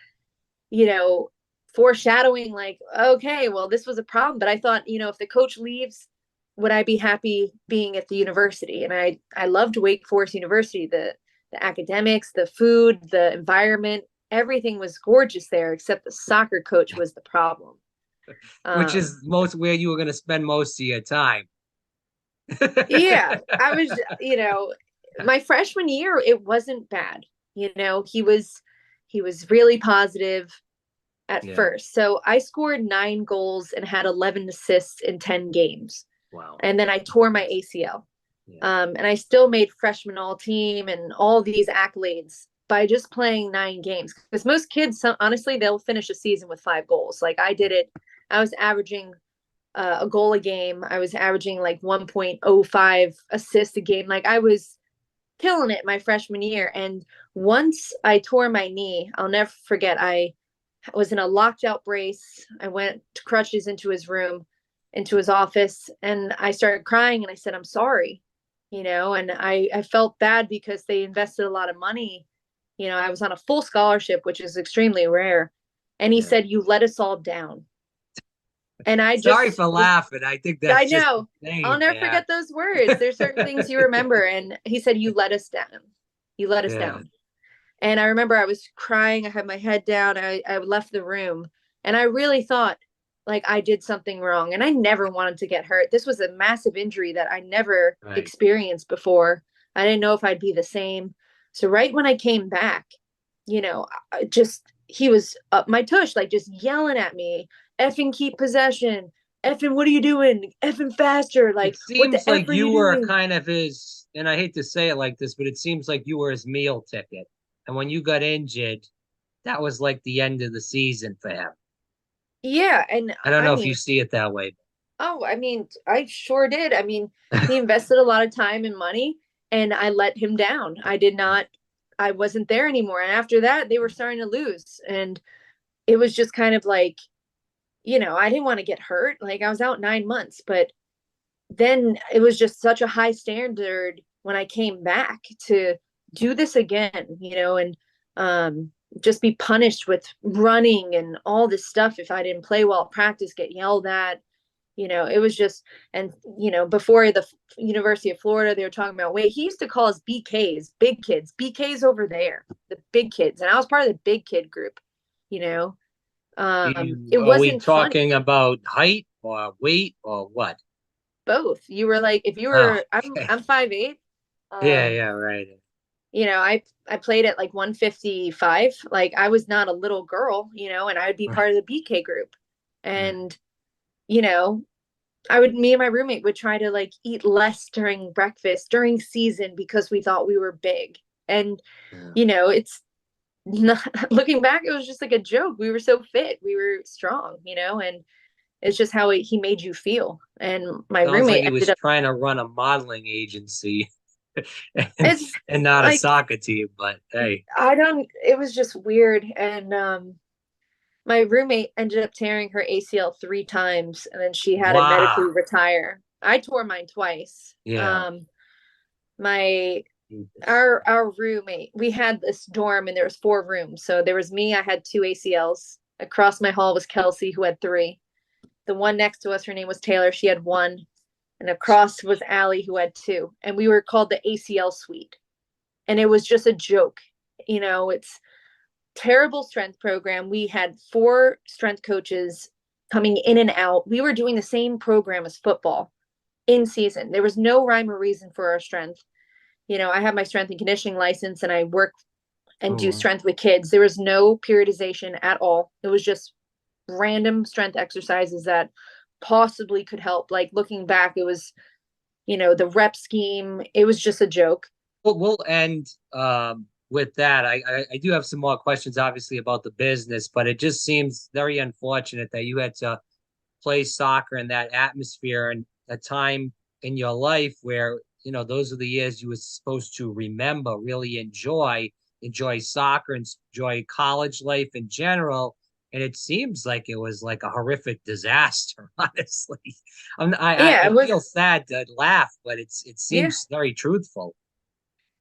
you know, foreshadowing like, okay, well, this was a problem. But I thought, if the coach leaves, would I be happy being at the university? And I loved Wake Forest University, the academics, the food, the environment, everything was gorgeous there, except the soccer coach was the problem. Which Um, is most where you were going to spend most of your time. yeah, I was, my freshman year, it wasn't bad. He was really positive at Yeah. first. So I scored 9 goals and had 11 assists in 10 games. Wow. And then I tore my ACL. Yeah. And I still made freshman all team and all these accolades by just playing 9 games. Because most kids, honestly, they'll finish a season with 5 goals. Like I did it. I was averaging a goal a game. I was averaging like 1.05 assists a game. Like I was killing it my freshman year. And once I tore my knee, I'll never forget. I was in a locked out brace. I went to crutches into his room, into his office, and I started crying and I said, I'm sorry, and I felt bad because they invested a lot of money. I was on a full scholarship, which is extremely rare. And he Yeah. said, you let us all down. And I Sorry just for was, laughing. I think I that's just know, I'll insane, never man. forget those words. There's certain things you remember. And he said, "You let us down. You let us Yeah, down." And I remember I was crying. I had my head down. I left the room and I really thought like I did something wrong. And I never wanted to get hurt. This was a massive injury that I never right. experienced before. I didn't know if I'd be the same. So right when I came back, just he was up my tush, like just yelling at me, effing keep possession, effing what are you doing? Effing faster. It Like, what seems the F like are you you were doing? kind of his, and I hate to say it like this, but it seems like you were his meal ticket. And when you got injured, that was like the end of the season for him. Yeah. And I don't I know if mean, you see it that way. oh, I mean, I sure did. I mean, he invested a lot of time and money, and I let him down. I wasn't there anymore. And after that, they were starting to lose. And it was just kind of like, I didn't want to get hurt. Like, I was out 9 months, but then it was just such a high standard when I came back to do this again, and um, just be punished with running and all this stuff if I didn't play well at practice, get yelled at. It was just, and before the University of Florida, they were talking about, wait, he used to call us BKs, big kids, BKs over there, the big kids, and I was part of the big kid group. You know, it Are we wasn't funny. talking about height or weight or what? Both. You were like, if you Oh, were, I'm okay. I'm 5'8". Yeah, Um, yeah, right. I played at like 155. Like I was not a little girl, and I would be Right. part of the BK group. Yeah. And, you know, me and my roommate would try to like eat less during breakfast during season because we thought we were big. And, Yeah. it's not, looking back, it was just like a joke. We were so fit, we were strong, and it's just how he made you feel. And my Sounds like roommate he ended was up, trying to run a modeling agency and, it's and not a like, soccer team, but hey. it was just weird. And, my roommate ended up tearing her ACL 3 times, and then she had to medically Wow. retire. I tore mine twice. Yeah. My our roommate, we had this dorm, and there was 4 rooms. So there was me, I had 2 ACLs. Across my hall was Kelsey, who had 3. The one next to us, her name was Taylor, she had 1. And across was Allie, who had 2. And we were called the ACL suite. And it was just a joke. It's terrible strength program. We had 4 strength coaches coming in and out. We were doing the same program as football in season. There was no rhyme or reason for our strength. I have my strength and conditioning license, and I work and do Oh, strength with kids. There was no periodization at all. It was just random strength exercises that possibly could help. Like looking back, it was, the rep scheme. It was just a joke. we'll end with that. I do have some more questions, obviously, about the business, but it just seems very unfortunate that you had to play soccer in that atmosphere and a time in your life where, those are the years you were supposed to remember, really enjoy soccer and enjoy college life in general. And it seems like it was like a horrific disaster, honestly. Yeah, I it was. feel sad to laugh, but it Yeah. seems very truthful.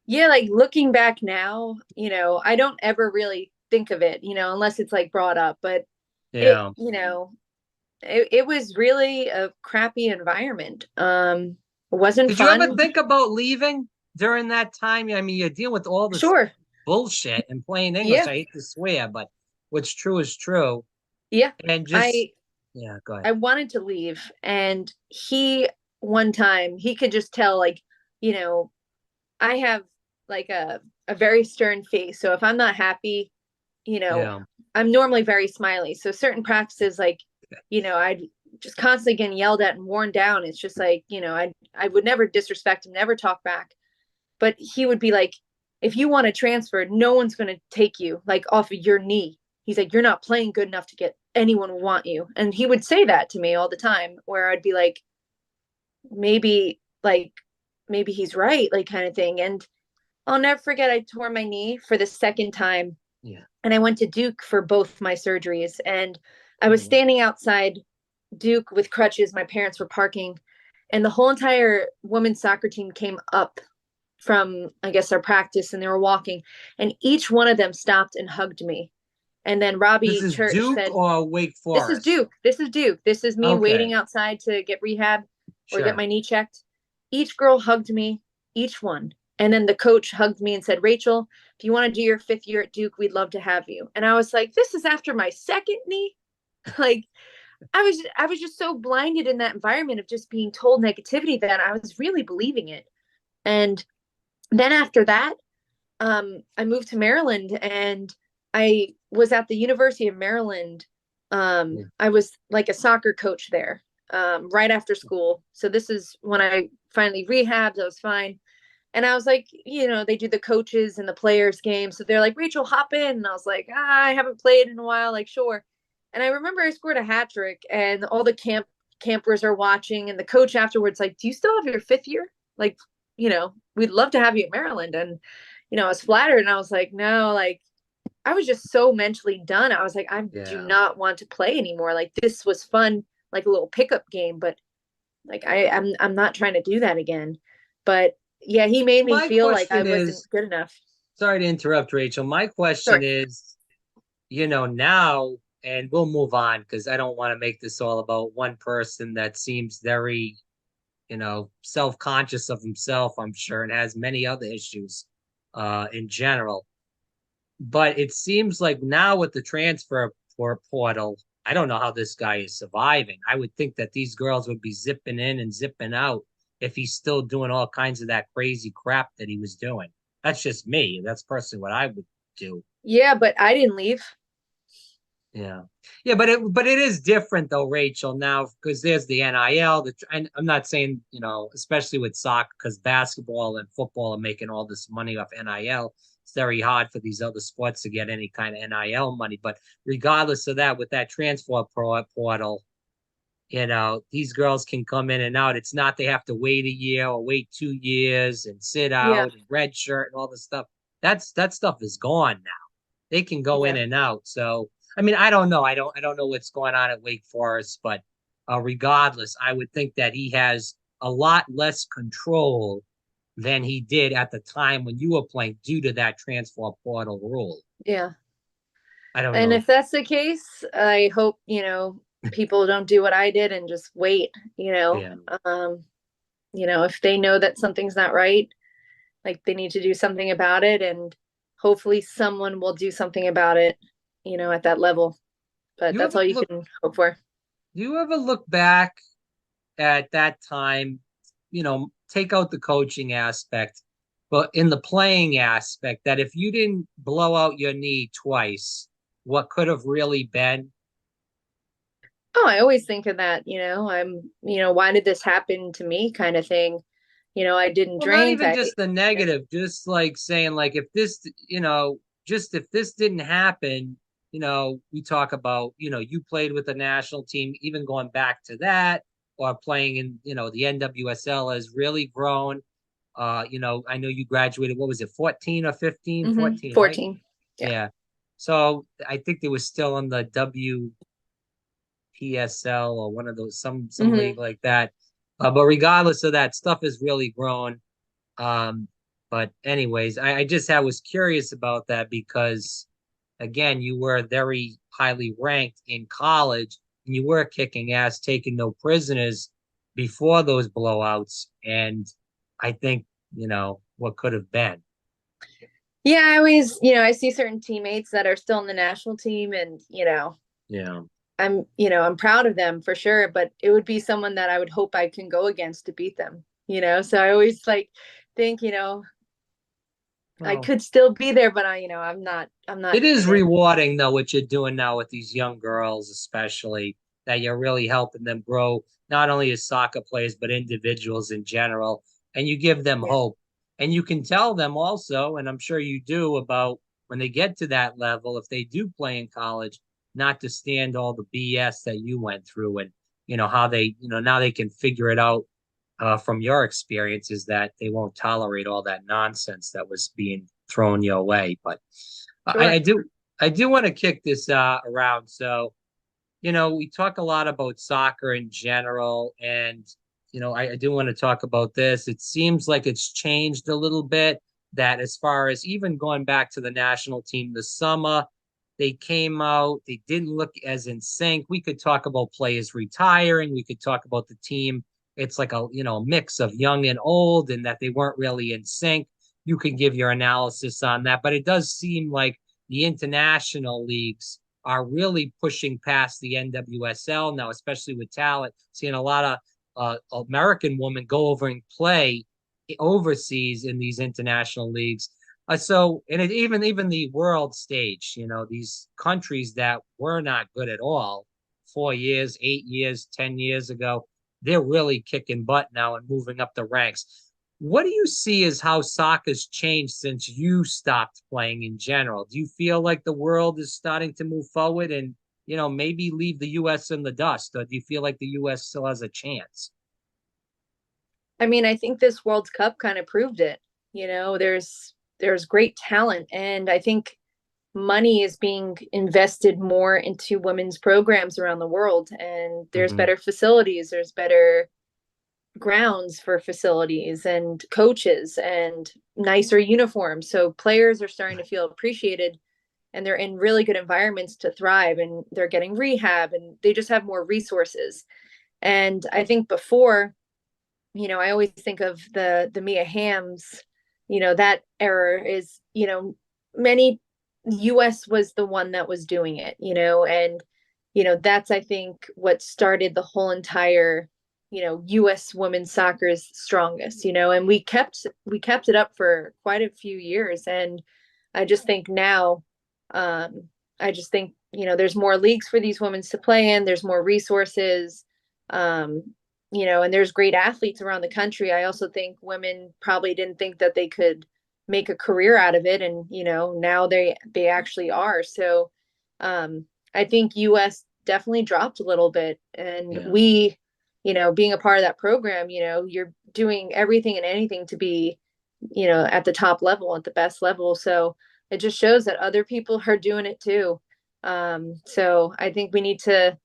Yeah, like looking back now, I don't ever really think of it, unless it's like brought up, but it, Yeah. it was really a crappy environment. It wasn't Did you ever fun. think about leaving during that time? I mean, you're dealing with all this Sure. bullshit in plain English. Yeah. I hate to swear, but what's true is true. Yeah. And just, I yeah, go ahead. I wanted to leave, and he one time he could just tell, like, you know, I have like a very stern face. So if I'm not happy, you know, Yeah. I'm normally very smiley. So certain practices, like, I'd just constantly getting yelled at and worn down. It's just like, I would never disrespect him, never talk back. But he would be like, if you want to transfer, no one's going to take you like off of your knee. He's like, you're not playing good enough to get anyone to want you. And he would say that to me all the time, where I'd be maybe like, maybe he's right, like kind of thing. And I'll never forget, I tore my knee for the second time, Yeah. and I went to Duke for both my surgeries. And I was Oh, standing outside Duke with crutches. My parents were parking, and the whole entire women's soccer team came up from, I guess, our practice, and they were walking, and each one of them stopped and hugged me. And then This Robbie is Church Duke said, or Wake "This is Forest? Duke. This is Duke. This is me waiting Okay, outside to get rehab or get sure. my knee checked." Each girl hugged me, each one. And then the coach hugged me and said, "Rachel, if you want to do your 5th year at Duke, we'd love to have you." And I was like, this is after my second knee. Like, I was just so blinded in that environment of just being told negativity that I was really believing it. And then after that, I moved to Maryland, and I was at the University of Maryland. Yeah. I was like a soccer coach there, right after school. So this is when I finally rehabbed. I was fine. And I was like, they do the coaches and the players game. So they're like, "Rachel, hop in." And I was like, I haven't played in a while. Like, sure. And I remember I scored a hat trick, and all the campers are watching. And the coach afterwards, like, "Do you still have your 5th year? Like, we'd love to have you at Maryland." And, I was flattered, and I was like, no, like, I was just so mentally done. I was like, I do Yeah. not want to play anymore. Like, this was fun, like a little pickup game, but like I'm not trying to do that again. But yeah, he made me My feel like I question wasn't is, good enough. sorry to interrupt, Rachel. My question Sure. is, now, and we'll move on because I don't want to make this all about one person that seems very, self-conscious of himself, I'm sure, and has many other issues in general. But it seems like now with the transfer portal, I don't know how this guy is surviving. I would think that these girls would be zipping in and zipping out if he's still doing all kinds of that crazy crap that he was doing. That's just me. That's personally what I would do. Yeah, but I didn't leave. Yeah. Yeah, but it is different though, Rachel, now because there's the NIL, and I'm not saying, especially with soccer, because basketball and football are making all this money off NIL. It's very hard for these other sports to get any kind of NIL money. But regardless of that, with that transfer portal, these girls can come in and out. It's not they have to wait a year or wait 2 years and sit Yeah. out and red shirt and all this stuff. That stuff is gone now. They can go in Yeah. and out. So I mean, I don't know. I don't know what's going on at Wake Forest, but regardless, I would think that he has a lot less control than he did at the time when you were playing due to that transfer portal rule. Yeah. I don't And know. if that's the case, I hope, people don't do what I did and just wait, Yeah. um, if they know that something's not right, like they need to do something about it, and hopefully someone will do something about it, at that level. But You that's ever all you look? can hope for. Do you ever look back at that time? Take out the coaching aspect, but in the playing aspect, that if you didn't blow out your knee twice, what could have really been? Oh, I always think of that, why did this happen to me kind of thing. I didn't Well, not drink. even just the negative, just like saying, like, if this, just if this didn't happen, we talk about, you played with the national team, even going back to that, or playing in, the NWSL has really grown. I know you graduated, what was it, 14 or 15? 14, right? 14. Yeah. Yeah. So I think they were still in the WPSL or one of those, some hmm league like that. But regardless of that, stuff has really grown. um, but anyways, I just was curious about that because again, you were very highly ranked in college and you were kicking ass, taking no prisoners before those blowouts. And I think, what could have been. Yeah, I always, I see certain teammates that are still in the national team, and, Yeah. I'm proud of them for sure, but it would be someone that I would hope I can go against to beat them, So I always like think, I Well, could still be there, but I'm not it is there. rewarding though what you're doing now with these young girls, especially that you're really helping them grow not only as soccer players but individuals in general, and you give them Yeah. hope. And you can tell them also, and I'm sure you do, about when they get to that level, if they do play in college, not to stand all the BS that you went through, and how they, now they can figure it out from your experiences that they won't tolerate all that nonsense that was being thrown your way. But I, Sure. I do I do want to kick this around. So, we talk a lot about soccer in general, and I do want to talk about this. It seems like it's changed a little bit. That as far as even going back to the national team this summer, They came out, they didn't look as in sync. We could talk about players retiring. We could talk about the team. It's like a, mix of young and old, and that they weren't really in sync. You can give your analysis on that, but it does seem like the international leagues are really pushing past the NWSL now, especially with talent. Seeing a lot of American women go over and play overseas in these international leagues. And even the world stage, these countries that were not good at all 4 years, 8 years, 10 years ago, they're really kicking butt now and moving up the ranks. What do you see as how soccer's changed since you stopped playing in general? Do you feel like the world is starting to move forward and, maybe leave the U.S. in the dust? Or do you feel like the U.S. still has a chance? I mean, I think this World Cup kind of proved it. There's great talent, and I think money is being invested more into women's programs around the world, and there's Hmm. better facilities, there's better grounds for facilities and coaches and nicer uniforms. So players are starting to feel appreciated, and they're in really good environments to thrive, and they're getting rehab, and they just have more resources. And I think before, I always think of the Mia Hams, that era is, many US was the one that was doing it, and that's I think what started the whole entire, US women's soccer's strongest, and we kept it up for quite a few years. And I just think now, I just think, there's more leagues for these women to play in, there's more resources. Um, and there's great athletes around the country. I also think women probably didn't think that they could make a career out of it, and now they actually are. So I think US definitely dropped a little bit, and Yeah. we, being a part of that program, you're doing everything and anything to be, at the top level, at the best level. So it just shows that other people are doing it too. So I think we need to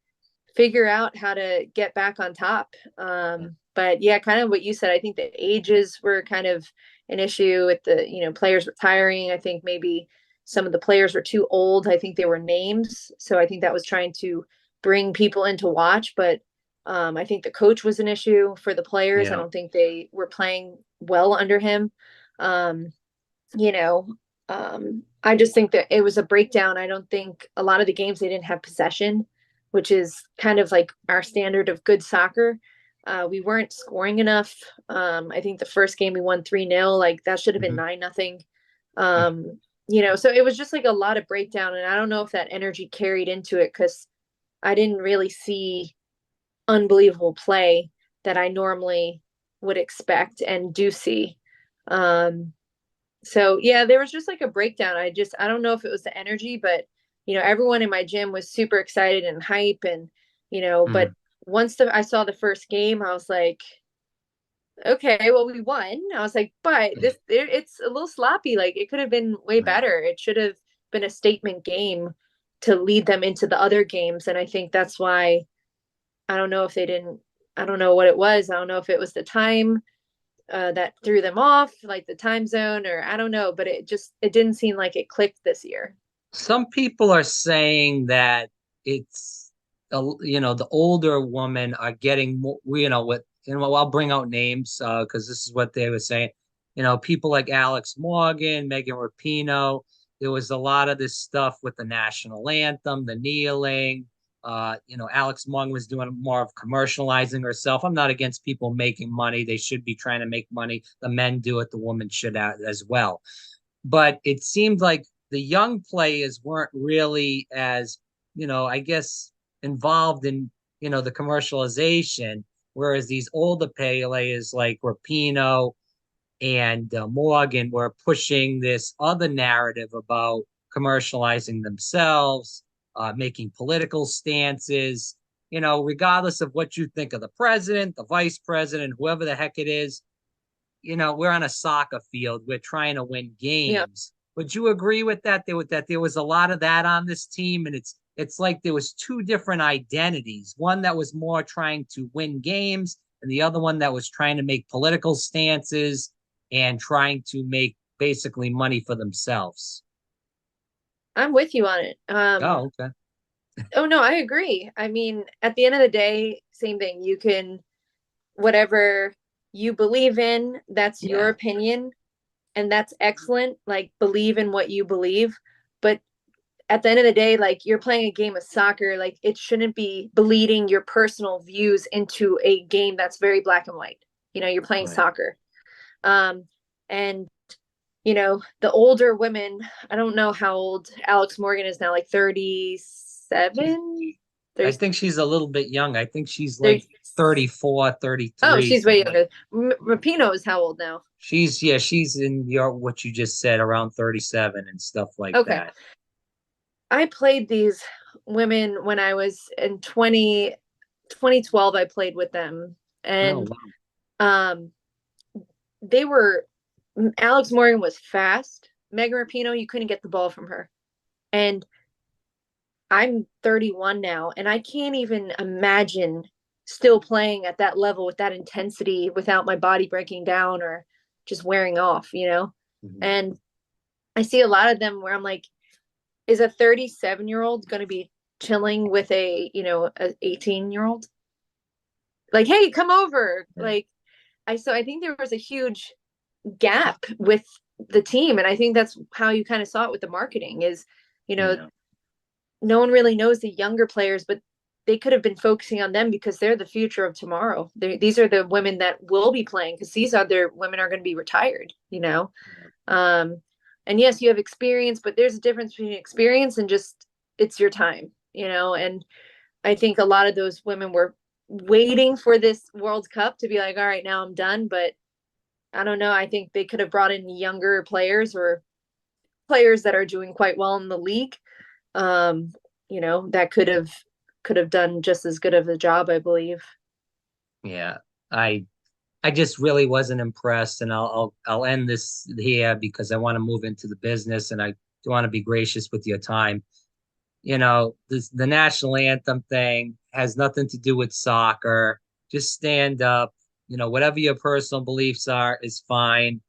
figure out how to get back on top. But yeah, kind of what you said. I think the ages were kind of an issue with the, players retiring. I think maybe some of the players were too old. I think they were names. So I think that was trying to bring people in to watch. But I think the coach was an issue for the players. I Yeah. don't think they were playing well under him. Um, you know, I just think that it was a breakdown. I don't think a lot of the games they didn't have possession, which is kind of like our standard of good soccer. We weren't scoring enough. I think the first game we won 3-0, like that should have been Hmm. 9-0. So it was just like a lot of breakdown. And I don't know if that energy carried into it because I didn't really see unbelievable play that I normally would expect and do see. Um, so yeah, there was just like a breakdown. I don't know if it was the energy, but everyone in my gym was super excited and hype, and but Hmm. once I saw the first game, I was like, okay, well we won. I was like, but it's a little sloppy. Like it could have been way Right. better. It should have been a statement game to lead them into the other games. And I think that's why I don't know if they didn't. I don't know what it was. I don't know if it was the time that threw them off, like the time zone, or I don't know, but it didn't seem like it clicked this year. Some people are saying that it's, the older women are getting more, I'll bring out names because this is what they were saying. People like Alex Morgan, Megan Rapinoe. There was a lot of this stuff with the national anthem, the kneeling. Alex Morgan was doing more of commercializing herself. I'm not against people making money. They should be trying to make money. The men do it, the women should as well. But it seemed like the young players weren't really as, I guess, involved in, the commercialization, whereas these older players like Rapino and Morgan were pushing this other narrative about commercializing themselves, making political stances, regardless of what you think of the president, the vice president, whoever the heck it is. We're on a soccer field. We're trying to win Yeah. games. Would you agree with that? There was a lot of that on this team, and it's like there was two different identities. One that was more trying to win games, and the other one that was trying to make political stances and trying to make basically money for themselves. I'm with you on it. Oh, okay. Oh no, I agree. I mean, at the end of the day, same thing. You can whatever you believe in, that's your Yeah. opinion, and that's excellent. Like believe in what you believe, but at the end of the day, like you're playing a game of soccer, like it shouldn't be bleeding your personal views into a game that's very black and white. You're playing Right. soccer. Um, and the older women, I don't know how old Alex Morgan is now, like She's, 37, I 30, think she's a little bit young. I think she's 30. like 34, Oh, 33, she's way something like. younger. Rapino is how old now? She's in your what you just said, around 37 and stuff like Okay. that. I played these women when I was in 2012. I played with them. Oh, And wow. um, they were, Alex Morgan was fast. Megan Rapinoe, you couldn't get the ball from her. And I'm 31 now, and I can't even imagine still playing at that level with that intensity without my body breaking down or just wearing off. Mhm. And I see a lot of them where I'm like, is a 37-year-old going to be chilling with a 18-year-old? Like, hey, come over. Yeah. So I think there was a huge gap with the team. And I think that's how you kind of saw it with the marketing is, you know, Yeah. no one really knows the younger players, but they could have been focusing on them because they're the future of tomorrow. These are the women that will be playing because these other women are going to be retired. Yeah. Um, and yes, you have experience, but there's a difference between experience and just it's your time. And I think a lot of those women were waiting for this World Cup to be like, all right, now I'm done. But I don't know. I think they could have brought in younger players or players that are doing quite well in the league. Um, that could have done just as good of a job, I believe. Yeah. I just really wasn't impressed, and I'll end this here because I want to move into the business, and I do want to be gracious with your time. The national anthem thing has nothing to do with soccer. Just stand up. Whatever your personal beliefs are is fine.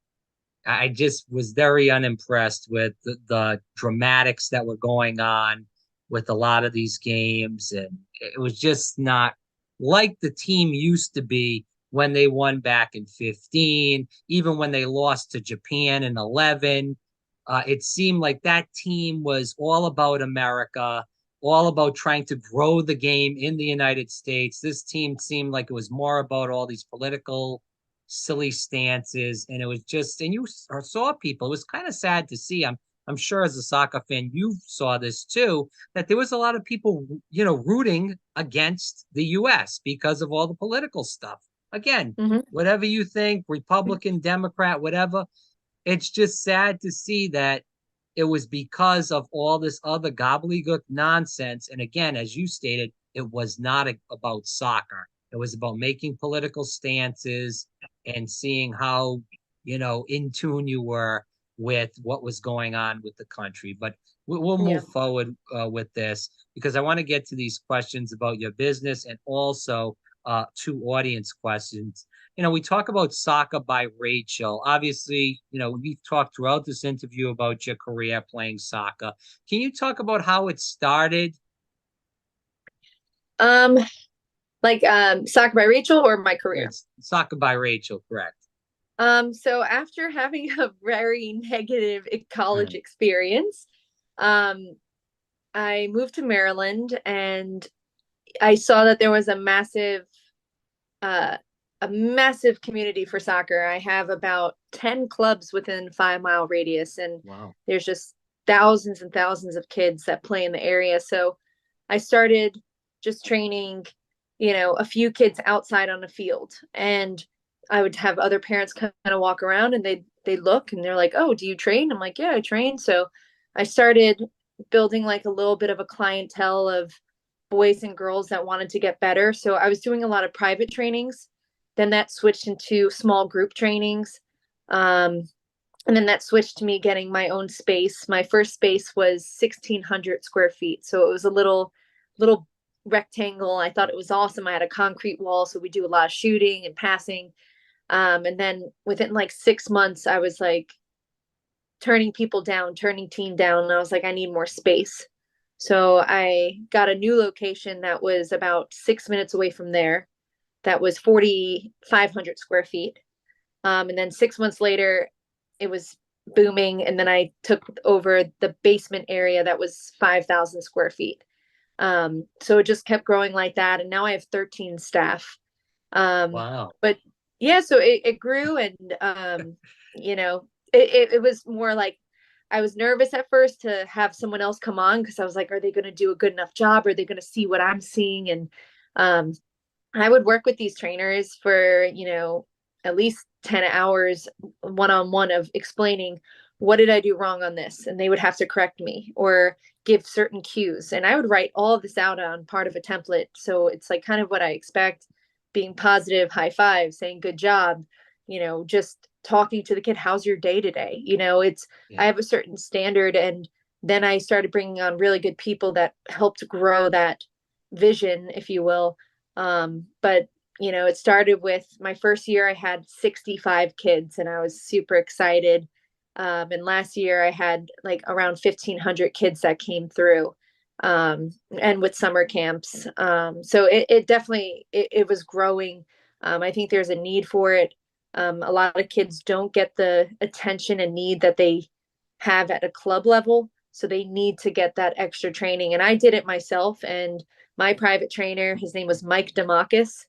I just was very unimpressed with the dramatics that were going on with a lot of these games. And it was just not like the team used to be when they won back in 15, even when they lost to Japan in 11. It seemed like that team was all about America, all about trying to grow the game in the United States. This team seemed like it was more about all these political silly stances, and it was just, and you saw people. It was kind of sad to see. I'm sure as a soccer fan, you saw this too, that there was a lot of people, rooting against the U.S. because of all the political stuff. Again, Mm-hmm. whatever you think, Republican, Democrat, whatever, it's just sad to see that it was because of all this other gobbledygook nonsense. And again, as you stated, it was not about soccer. It was about making political stances and seeing how, in tune you were with what was going on with the country. But we'll Yeah. move forward with this because I want to get to these questions about your business and also two audience questions. We talk about soccer by Rachel. Obviously, we've talked throughout this interview about your career playing soccer. Can you talk about how it started? Um, Soccer by Rachel or my career. It's soccer by Rachel, correct? So after having a very negative college Mm. experience, um, I moved to Maryland and I saw that there was uh, a massive community for soccer. I have about 10 clubs within 5 mile radius, and Wow. there's just thousands and thousands of kids that play in the area. So I started just training, a few kids outside on the field. And I would have other parents kind of walk around and they look and they're like, "Oh, do you train?" I'm like, "Yeah, I train." So I started building like a little bit of a clientele of boys and girls that wanted to get better. So I was doing a lot of private trainings. Then that switched into small group trainings. Um, and then that switched to me getting my own space. My first space was 1,600 square feet. So it was a little rectangle. I thought it was awesome. I had a concrete wall. So we do a lot of shooting and passing. And then within like 6 months, I was like, turning people down, turning team down. And I was like, I need more space. So I got a new location that was about 6 minutes away from there. That was 4,500 square feet. And then 6 months later, it was booming. And then I took over the basement area that was 5,000 square feet. So it just kept growing like that. And now I have 13 staff. Wow. But yeah, so it grew and, you know, it was more like I was nervous at first to have someone else come on because I was like, are they going to do a good enough job? Are they going to see what I'm seeing? And um, I would work with these trainers for, at least 10 hours one on one of explaining what did I do wrong on this? And they would have to correct me or give certain cues. And I would write all of this out on part of a template. So it's like kind of what I expect, being positive, high five, saying good job, just talking to the kid, how's your day today? I Yeah. have a certain standard. And then I started bringing on really good people that helped grow that vision, if you will. But it started with my first year, I had 65 kids and I was super excited. And last year I had like around 1,500 kids that came through, and with summer camps. So it definitely, it was growing. I think there's a need for it. A lot of kids don't get the attention and need that they have at a club level. So they need to get that extra training. And I did it myself. And my private trainer, his name was Mike Demakis.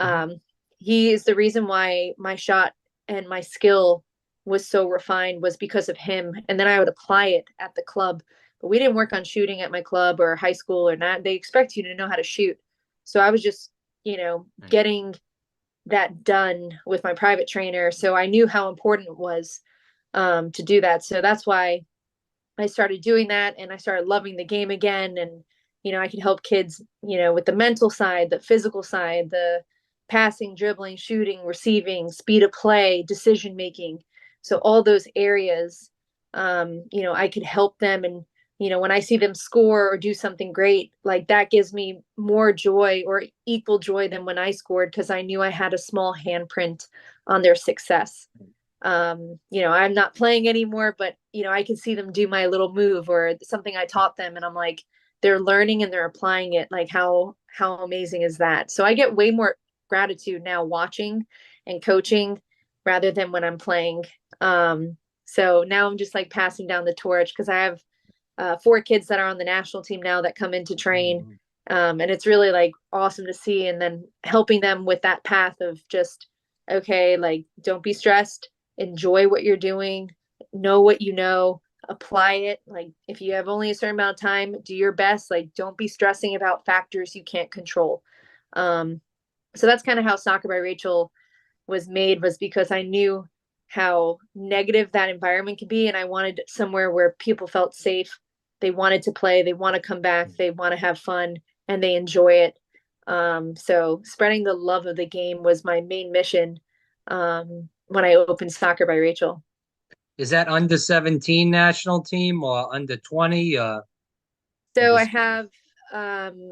Mhm. Um, he is the reason why my shot and my skill was so refined was because of him. And then I would apply it at the club. But we didn't work on shooting at my club or high school or not. They expect you to know how to shoot. So I was just, Right. getting that done with my private trainer. So I knew how important it was, to do that. So that's why I started doing that and I started loving the game again. And, I can help kids, with the mental side, the physical side, the passing, dribbling, shooting, receiving, speed of play, decision making. So all those areas, I could help them. And, when I see them score or do something great, like that gives me more joy or equal joy than when I scored because I knew I had a small handprint on their success. I'm not playing anymore, but I can see them do my little move or something I taught them, and I'm like, they're learning and they're applying it. Like how amazing is that? So I get way more gratitude now watching and coaching rather than when I'm playing. So now I'm just like passing down the torch because I have four kids that are on the national team now that come in to train. Mhm. And it's really like awesome to see and then helping them with that path of just, okay, like don't be stressed, enjoy what you're doing, know what you know, apply it. Like if you have only a certain amount of time, do your best. Like don't be stressing about factors you can't control. Um, so that's kind of how Soccer by Rachel was made, was because I knew how negative that environment could be and I wanted somewhere where people felt safe. They wanted to play, they want to come back, they want to have fun and they enjoy it. So spreading the love of the game was my main mission, when I opened Soccer by Rachel. Is that under 17 national team or under 20? I'm So I just curious. have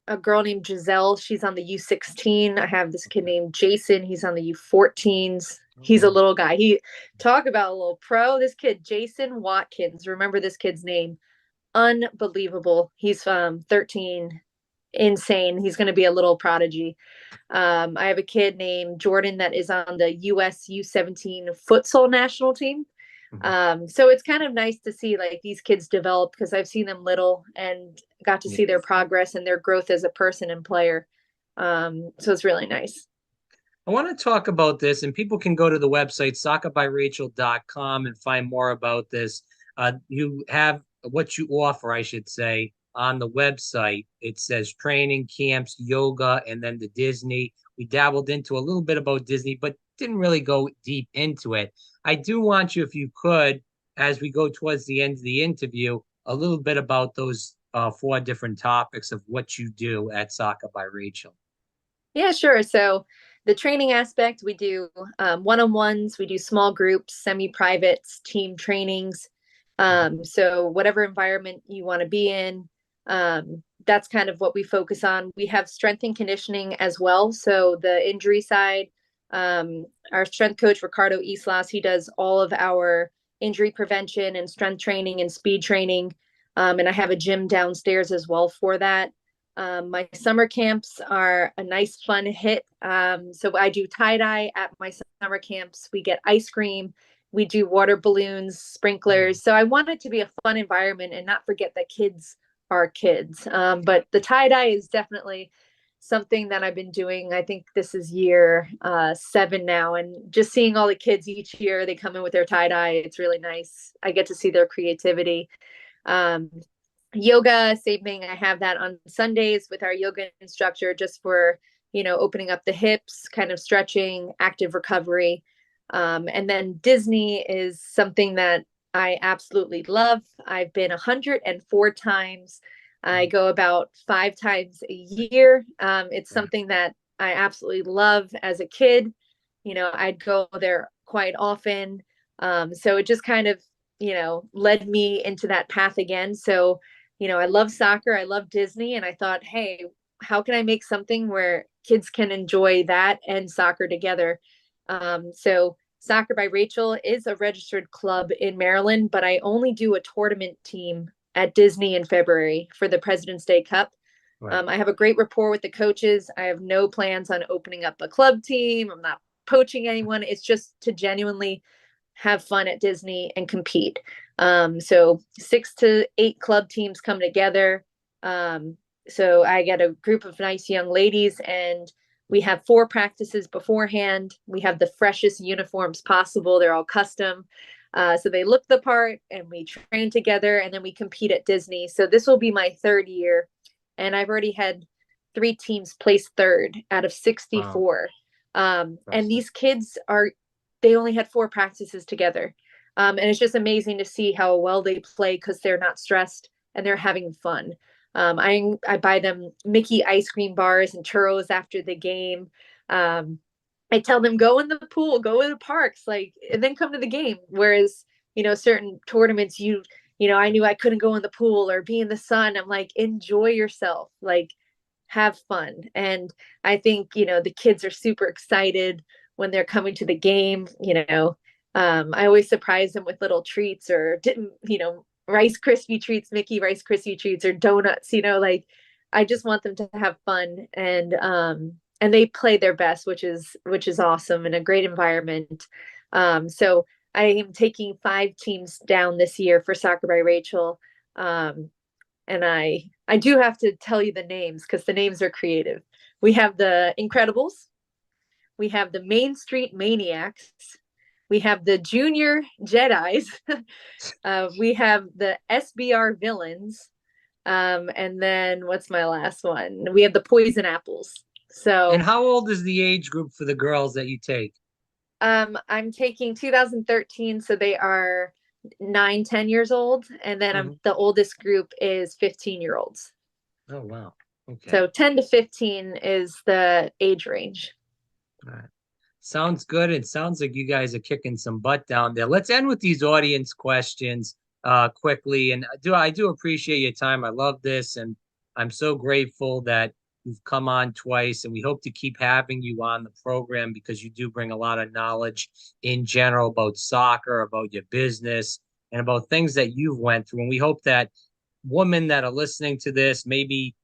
a girl named Giselle. She's on the U16. I have this kid Okay. named Jason. He's on the U14s. Oh, He's a wow. little guy. He talk about a little pro. This kid, Jason Watkins. Remember this kid's name? Unbelievable. He's 13. Insane. He's going to be a little prodigy. I have a kid named Jordan that is on the US U17 futsal national team. Mhm. So it's kind of nice to see like these kids develop because I've seen them little and got to Yeah. see their progress and their growth as a person and player. So it's really nice. I want to talk about this, and people can go to the website soccerbyrachel.com and find more about this. You have what you offer, I should say, on the website. It says training, camps, yoga, and then the Disney. We dabbled into a little bit about Disney, but didn't really go deep into it. I do want you, if you could, as we go towards the end of the interview, a little bit about those four different topics of what you do at Soccer by Rachel. Yeah, sure. So the training aspect, we do one-on-ones, we do small groups, semi-privates, team trainings. Mhm. So whatever environment you want to be in, that's kind of what we focus on. We have strength and conditioning as well. So the injury side, our strength coach, Ricardo Islas, he does all of our injury prevention and strength training and speed training. And I have a gym downstairs as well for that. My summer camps are a nice fun hit. So I do tie-dye at my summer camps. We get ice cream. We do water balloons, sprinklers. So I want it to be a fun environment and not forget that kids are kids. But the tie-dye is definitely something that I've been doing. I think this is year 7 now. And just seeing all the kids each year, they come in with their tie-dye. It's really nice. I get to see their creativity. Um, Yoga, same thing. I have that on Sundays with our yoga instructor just for, opening up the hips, kind of stretching, active recovery. And then Disney is something that I absolutely love. I've been 104 times. I go about 5 times a year. It's something that I absolutely love as a kid. I'd go there quite often. So it just kind of, led me into that path again. So, I love soccer. I love Disney. And I thought, hey, how can I make something where kids can enjoy that and soccer together? So Soccer by Rachel is a registered club in Maryland, but I only do a tournament team at Disney in February for the President's Day Cup. Right. I have a great rapport with the coaches. I have no plans on opening up a club team. I'm not poaching anyone. It's just to genuinely have fun at Disney and compete. So 6 to 8 club teams come together. So I get a group of nice young ladies, and we have 4 practices beforehand. We have the freshest uniforms possible. They're all custom. So they look the part, and we train together, and then we compete at Disney. So this will be my 3rd year, and I've already had 3 teams place 3rd out of 64. Wow. And these kids they only had 4 practices together. And it's just amazing to see how well they play because they're not stressed and they're having fun. I buy them Mickey ice cream bars and churros after the game. I tell them, go in the pool, go in the parks, and then come to the game. Whereas, certain tournaments, I knew I couldn't go in the pool or be in the sun. I'm like, enjoy yourself, have fun. And I think, the kids are super excited when they're coming to the game. I always surprise them with little treats or, Rice Krispie treats, Mickey Rice Krispie treats, or donuts. I just want them to have fun, and they play their best, which is awesome, and a great environment. So I am taking 5 teams down this year for Soccer by Rachel. And I do have to tell you the names because the names are creative. We have the Incredibles. We have the Main Street Maniacs. We have the Junior Jedis. We have the SBR Villains. And then what's my last one? We have the Poison Apples. So. And how old is the age group for the girls that you take? I'm taking 2013, so they are 9, 10 years old, and then the oldest group is 15-year-olds. Oh wow. Okay. So 10 to 15 is the age range. All right. Sounds good. It sounds like you guys are kicking some butt down there. Let's end with these audience questions quickly. And I do appreciate your time. I love this, and I'm so grateful that you've come on twice, and we hope to keep having you on the program because you do bring a lot of knowledge in general about soccer, about your business, and about things that you've went through. And we hope that women that are listening to this, maybe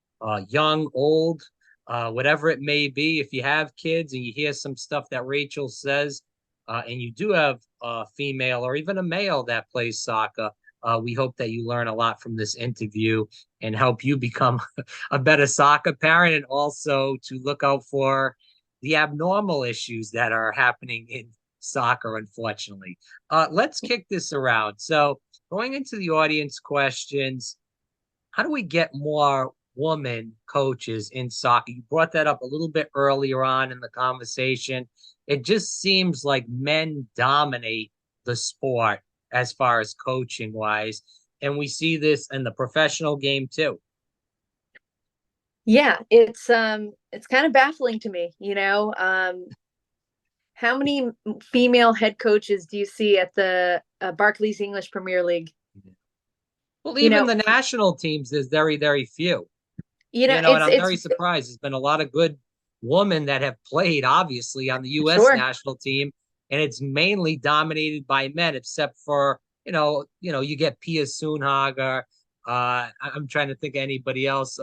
young, old, whatever it may be, if you have kids and you hear some stuff that Rachel says, and you do have a female or even a male that plays soccer, we hope that you learn a lot from this interview and help you become a better soccer parent, and also to look out for the abnormal issues that are happening in soccer, unfortunately. Let's kick this around. So going into the audience questions, how do we get more woman coaches in soccer? You brought that up a little bit earlier on in the conversation. It just seems like men dominate the sport as far as coaching wise. And we see this in the professional game too. Yeah, it's kind of baffling to me, how many female head coaches do you see at the Barclays English Premier League? Well, even the national teams, there's very, very few. And I'm very surprised. There's been a lot of good women that have played, obviously, on the U.S. national team, and it's mainly dominated by men, except for you get Pia Soonhager. I'm trying to think of anybody else.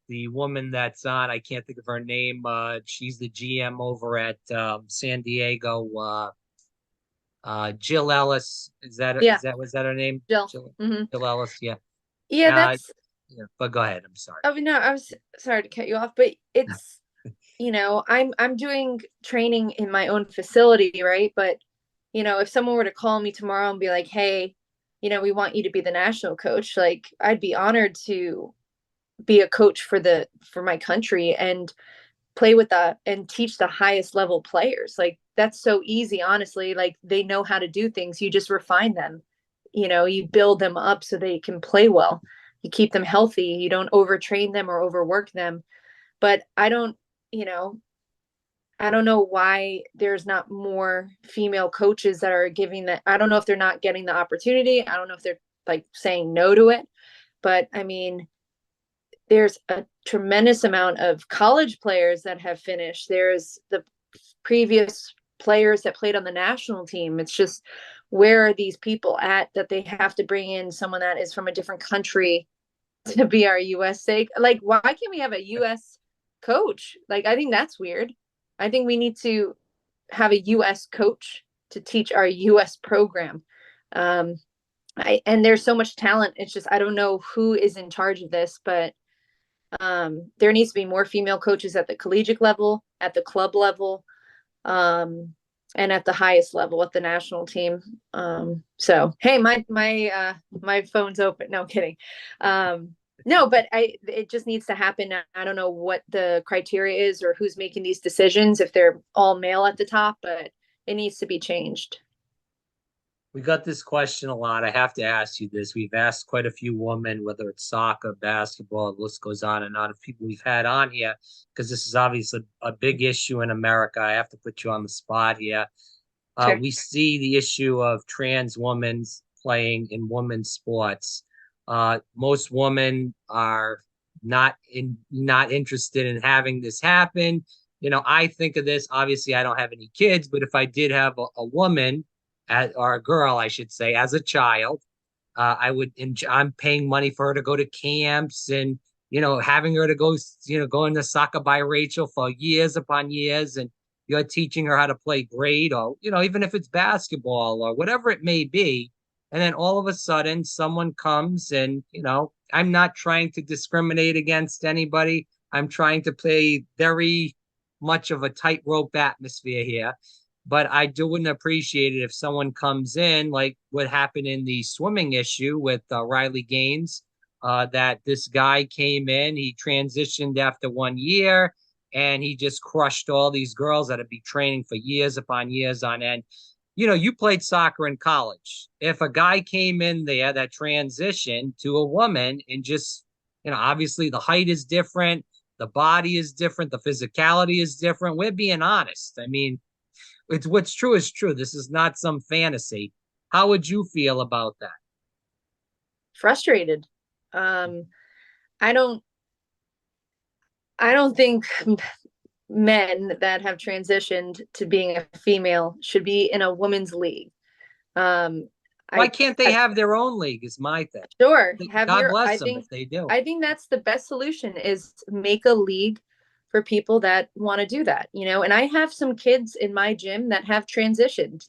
The woman that's on, I can't think of her name. She's the GM over at San Diego. Jill Ellis. Yeah, Was that her name? Jill. Hmm. Jill Ellis. Yeah. Yeah, Uh, that's. yeah. But go ahead. I'm sorry. Oh no, I was sorry to cut you off, but it's, I'm doing training in my own facility, right? But if someone were to call me tomorrow and be like, "Hey, we want you to be the national coach," like I'd be honored to be a coach for my country and play with the and teach the highest level players. Like that's so easy, honestly. Like they know how to do things. You just refine them. You build them up so they can play well. You keep them healthy. You don't overtrain them or overwork them. But you know, I don't know why there's not more female coaches that are giving that. I don't know if they're not getting the opportunity. I don't know if they're like saying no to it. But I mean, there's a tremendous amount of college players that have finished. There's the previous players that played on the national team. It's just, where are these people at that they have to bring in someone that is from a different country to be our US sake? Like, why can't we have a US coach? Like, I think that's weird. I think we need to have a US coach to teach our US program. Um, and there's so much talent. It's just, I don't know who is in charge of this, but there needs to be more female coaches at the collegiate level, at the club level, and at the highest level at the national team. So hey, my phone's open. No, I'm kidding. No, but it just needs to happen. I don't know what the criteria is or who's making these decisions, if they're all male at the top, but it needs to be changed. We got this question a lot. I have to ask you this. We've asked quite a few women, whether it's soccer, basketball, the list goes on and on, of people we've had on here, because this is obviously a big issue in America. I have to put you on the spot here. Sure. We see the issue of trans women playing in women's sports. Most women are not interested in having this happen. I think of this. Obviously, I don't have any kids, but if I did have a woman or a girl, I should say, as a child, I'm paying money for her to go to camps and, having her to go into soccer by Rachel for years upon years. And you're teaching her how to play great, or, even if it's basketball or whatever it may be. And then all of a sudden someone comes and, I'm not trying to discriminate against anybody. I'm trying to play very much of a tightrope atmosphere here. But I do wouldn't appreciate it if someone comes in like what happened in the swimming issue with Riley Gaines, that this guy came in, he transitioned after 1 year, and he just crushed all these girls that had been training for years upon years on end. You played soccer in college. If a guy came in there that transitioned to a woman and just, obviously the height is different, the body is different, the physicality is different. We're being honest. I mean, it's what's true is true. This is not some fantasy. How would you feel about that? Frustrated. I don't I don't think men that have transitioned to being a female should be in a women's league. Um, Why I, can't they I have their own league? Is my thing. sure have God your. bless them if they do. I think that's the best solution, is make a league for people that want to do that. And I have some kids in my gym that have transitioned.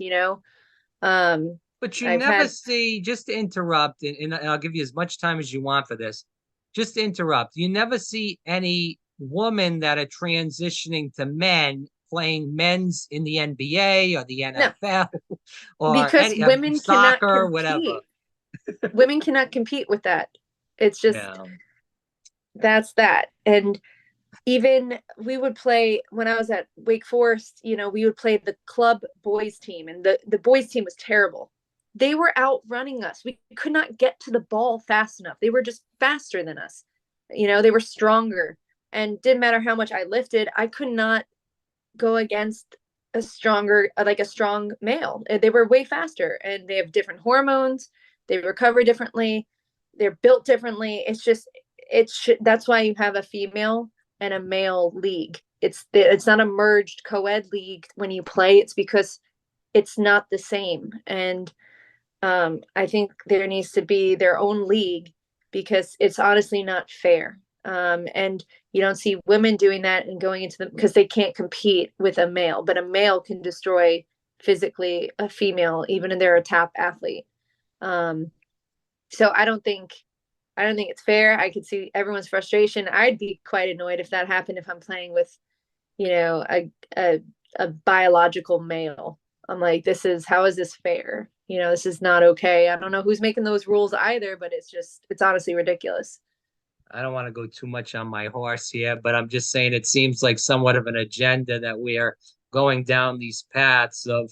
Um, But you I've never had see, just to interrupt, and I'll give you as much time as you want for this. Just to interrupt, you never see any woman that are transitioning to men playing men's in the NBA or the no, NFL or because any women cannot soccer, whatever. compete. Women cannot compete with that. It's just, Yeah. that's that. And even we would play when I was at Wake Forest, we would play the club boys team, and the boys team was terrible. They were outrunning us. We could not get to the ball fast enough. They were just faster than us. They were stronger, and didn't matter how much I lifted, I could not go against like a strong male. They were way faster, and they have different hormones. They recover differently. They're built differently. That's why you have a female and a male league. It's not a merged co-ed league when you play. It's because it's not the same. And I think there needs to be their own league because it's honestly not fair. And you don't see women doing that and going into the because they can't compete with a male, but a male can destroy physically a female, even if they're a top athlete. Um, so I don't think it's fair. I could see everyone's frustration. I'd be quite annoyed if that happened if I'm playing with, you know, a biological male. I'm like, this is how is this fair? You know, this is not okay. I don't know who's making those rules either, but it's honestly ridiculous. I don't want to go too much on my horse here, but I'm just saying it seems like somewhat of an agenda that we are going down these paths of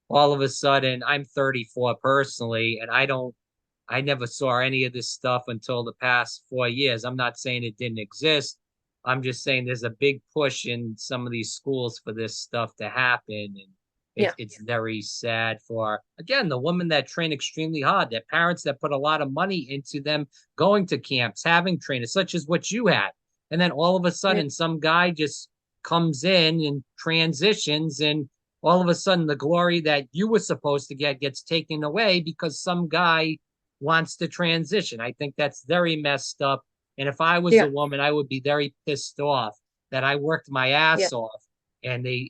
all of a sudden. I'm 34 personally, and I never saw any of this stuff until the past 4 years. I'm not saying it didn't exist. I'm just saying there's a big push in some of these schools for this stuff to happen. And Yeah. it's very sad for, again, the women that train extremely hard, their parents that put a lot of money into them going to camps, having trainers, such as what you had. And then all of a Yeah. sudden, some guy just comes in and transitions, and all of a sudden, the glory that you were supposed to get gets taken away because some guy wants to transition. I think that's very messed up. And if I was a Yeah. woman, I would be very pissed off that I worked my Yeah. ass off and they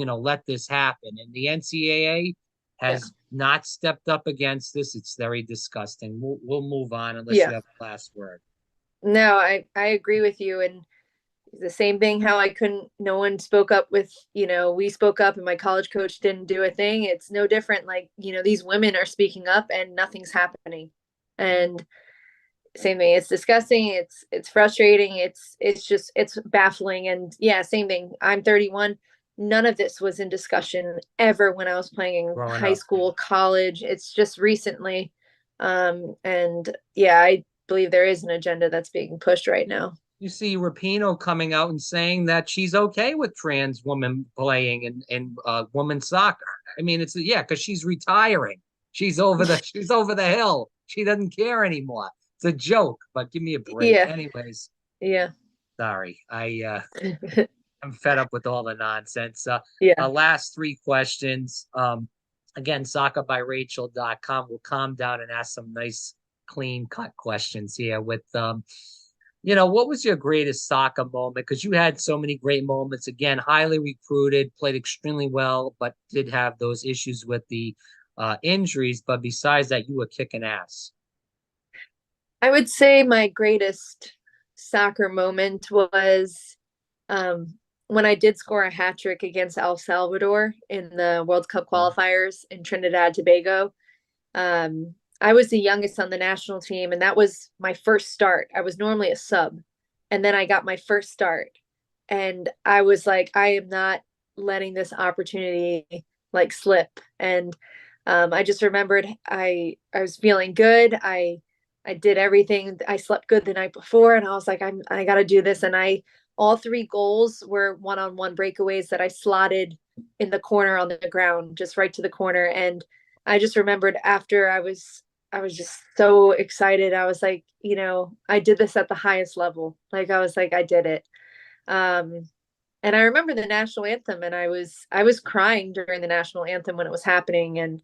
let this happen. And the NCAA Yeah. has not stepped up against this. It's very disgusting. We'll move on unless you Yeah. have a last word. No, I agree with you. And the same thing how I couldn't no one spoke up with, we spoke up and my college coach didn't do a thing. It's no different. Like, these women are speaking up and nothing's happening. And same thing. It's disgusting. It's frustrating. It's baffling. And yeah, same thing. I'm 31. None of this was in discussion ever when I was playing in Growing high up. school, college. It's just recently. And yeah, I believe there is an agenda that's being pushed right now. You see Rapino coming out and saying that she's okay with trans women playing in women's soccer. I mean, it's yeah, because she's retiring. She's over the hill. She doesn't care anymore. It's a joke, but give me a break. Yeah. Anyways, Yeah. sorry. I'm fed up with all the nonsense. Yeah. Our last three questions. Again, soccerbyrachel.com. We'll calm down and ask some nice, clean cut questions here with what was your greatest soccer moment? Because you had so many great moments. Again, highly recruited, played extremely well, but did have those issues with the injuries. But besides that, you were kicking ass. I would say my greatest soccer moment was um, when I did score a hat trick against El Salvador in the World Cup qualifiers in Trinidad and Tobago. I was the youngest on the national team, and that was my first start. I was normally a sub, and then I got my first start, and I was like, I am not letting this opportunity like slip. And I just remembered I was feeling good. I did everything. I slept good the night before, and I was like, I got to do this. And I all three goals were one-on-one breakaways that I slotted in the corner on the ground, just right to the corner. And I just remembered after I was just so excited. I was like, I did this at the highest level. Like I was like, I did it. Um, and I remember the national anthem, and I was crying during the national anthem when it was happening. And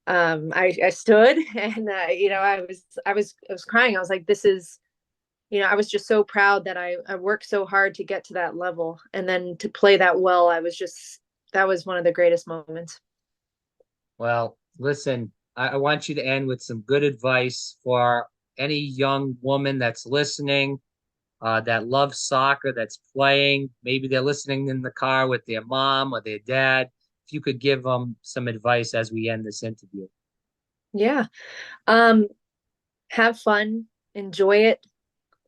I stood and I was crying. I was like, this is, I was just so proud that I worked so hard to get to that level, and then to play that well. That was one of the greatest moments. Well, listen, I want you to end with some good advice for any young woman that's listening, that loves soccer, that's playing. Maybe they're listening in the car with their mom or their dad. If you could give them some advice as we end this interview. Yeah. Um, have fun, enjoy it,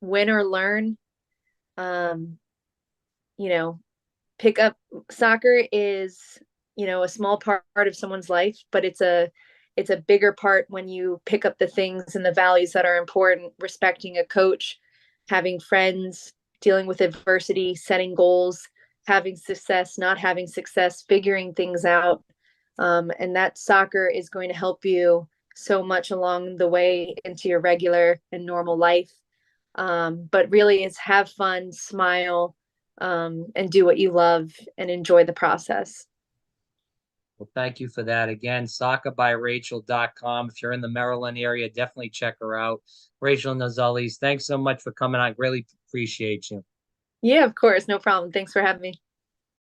win or learn. Um, you know, pick up soccer is, a small part of someone's life, but it's a bigger part when you pick up the things and the values that are important, respecting a coach, having friends, dealing with adversity, setting goals, having success, not having success, figuring things out. And that soccer is going to help you so much along the way into your regular and normal life. But really, it's have fun, smile, and do what you love and enjoy the process. Well, thank you for that. Again, soccerbyrachel.com. If you're in the Maryland area, definitely check her out. Rachel Nuzzolese, thanks so much for coming on. Really appreciate you. Yeah, of course. No problem. Thanks for having me.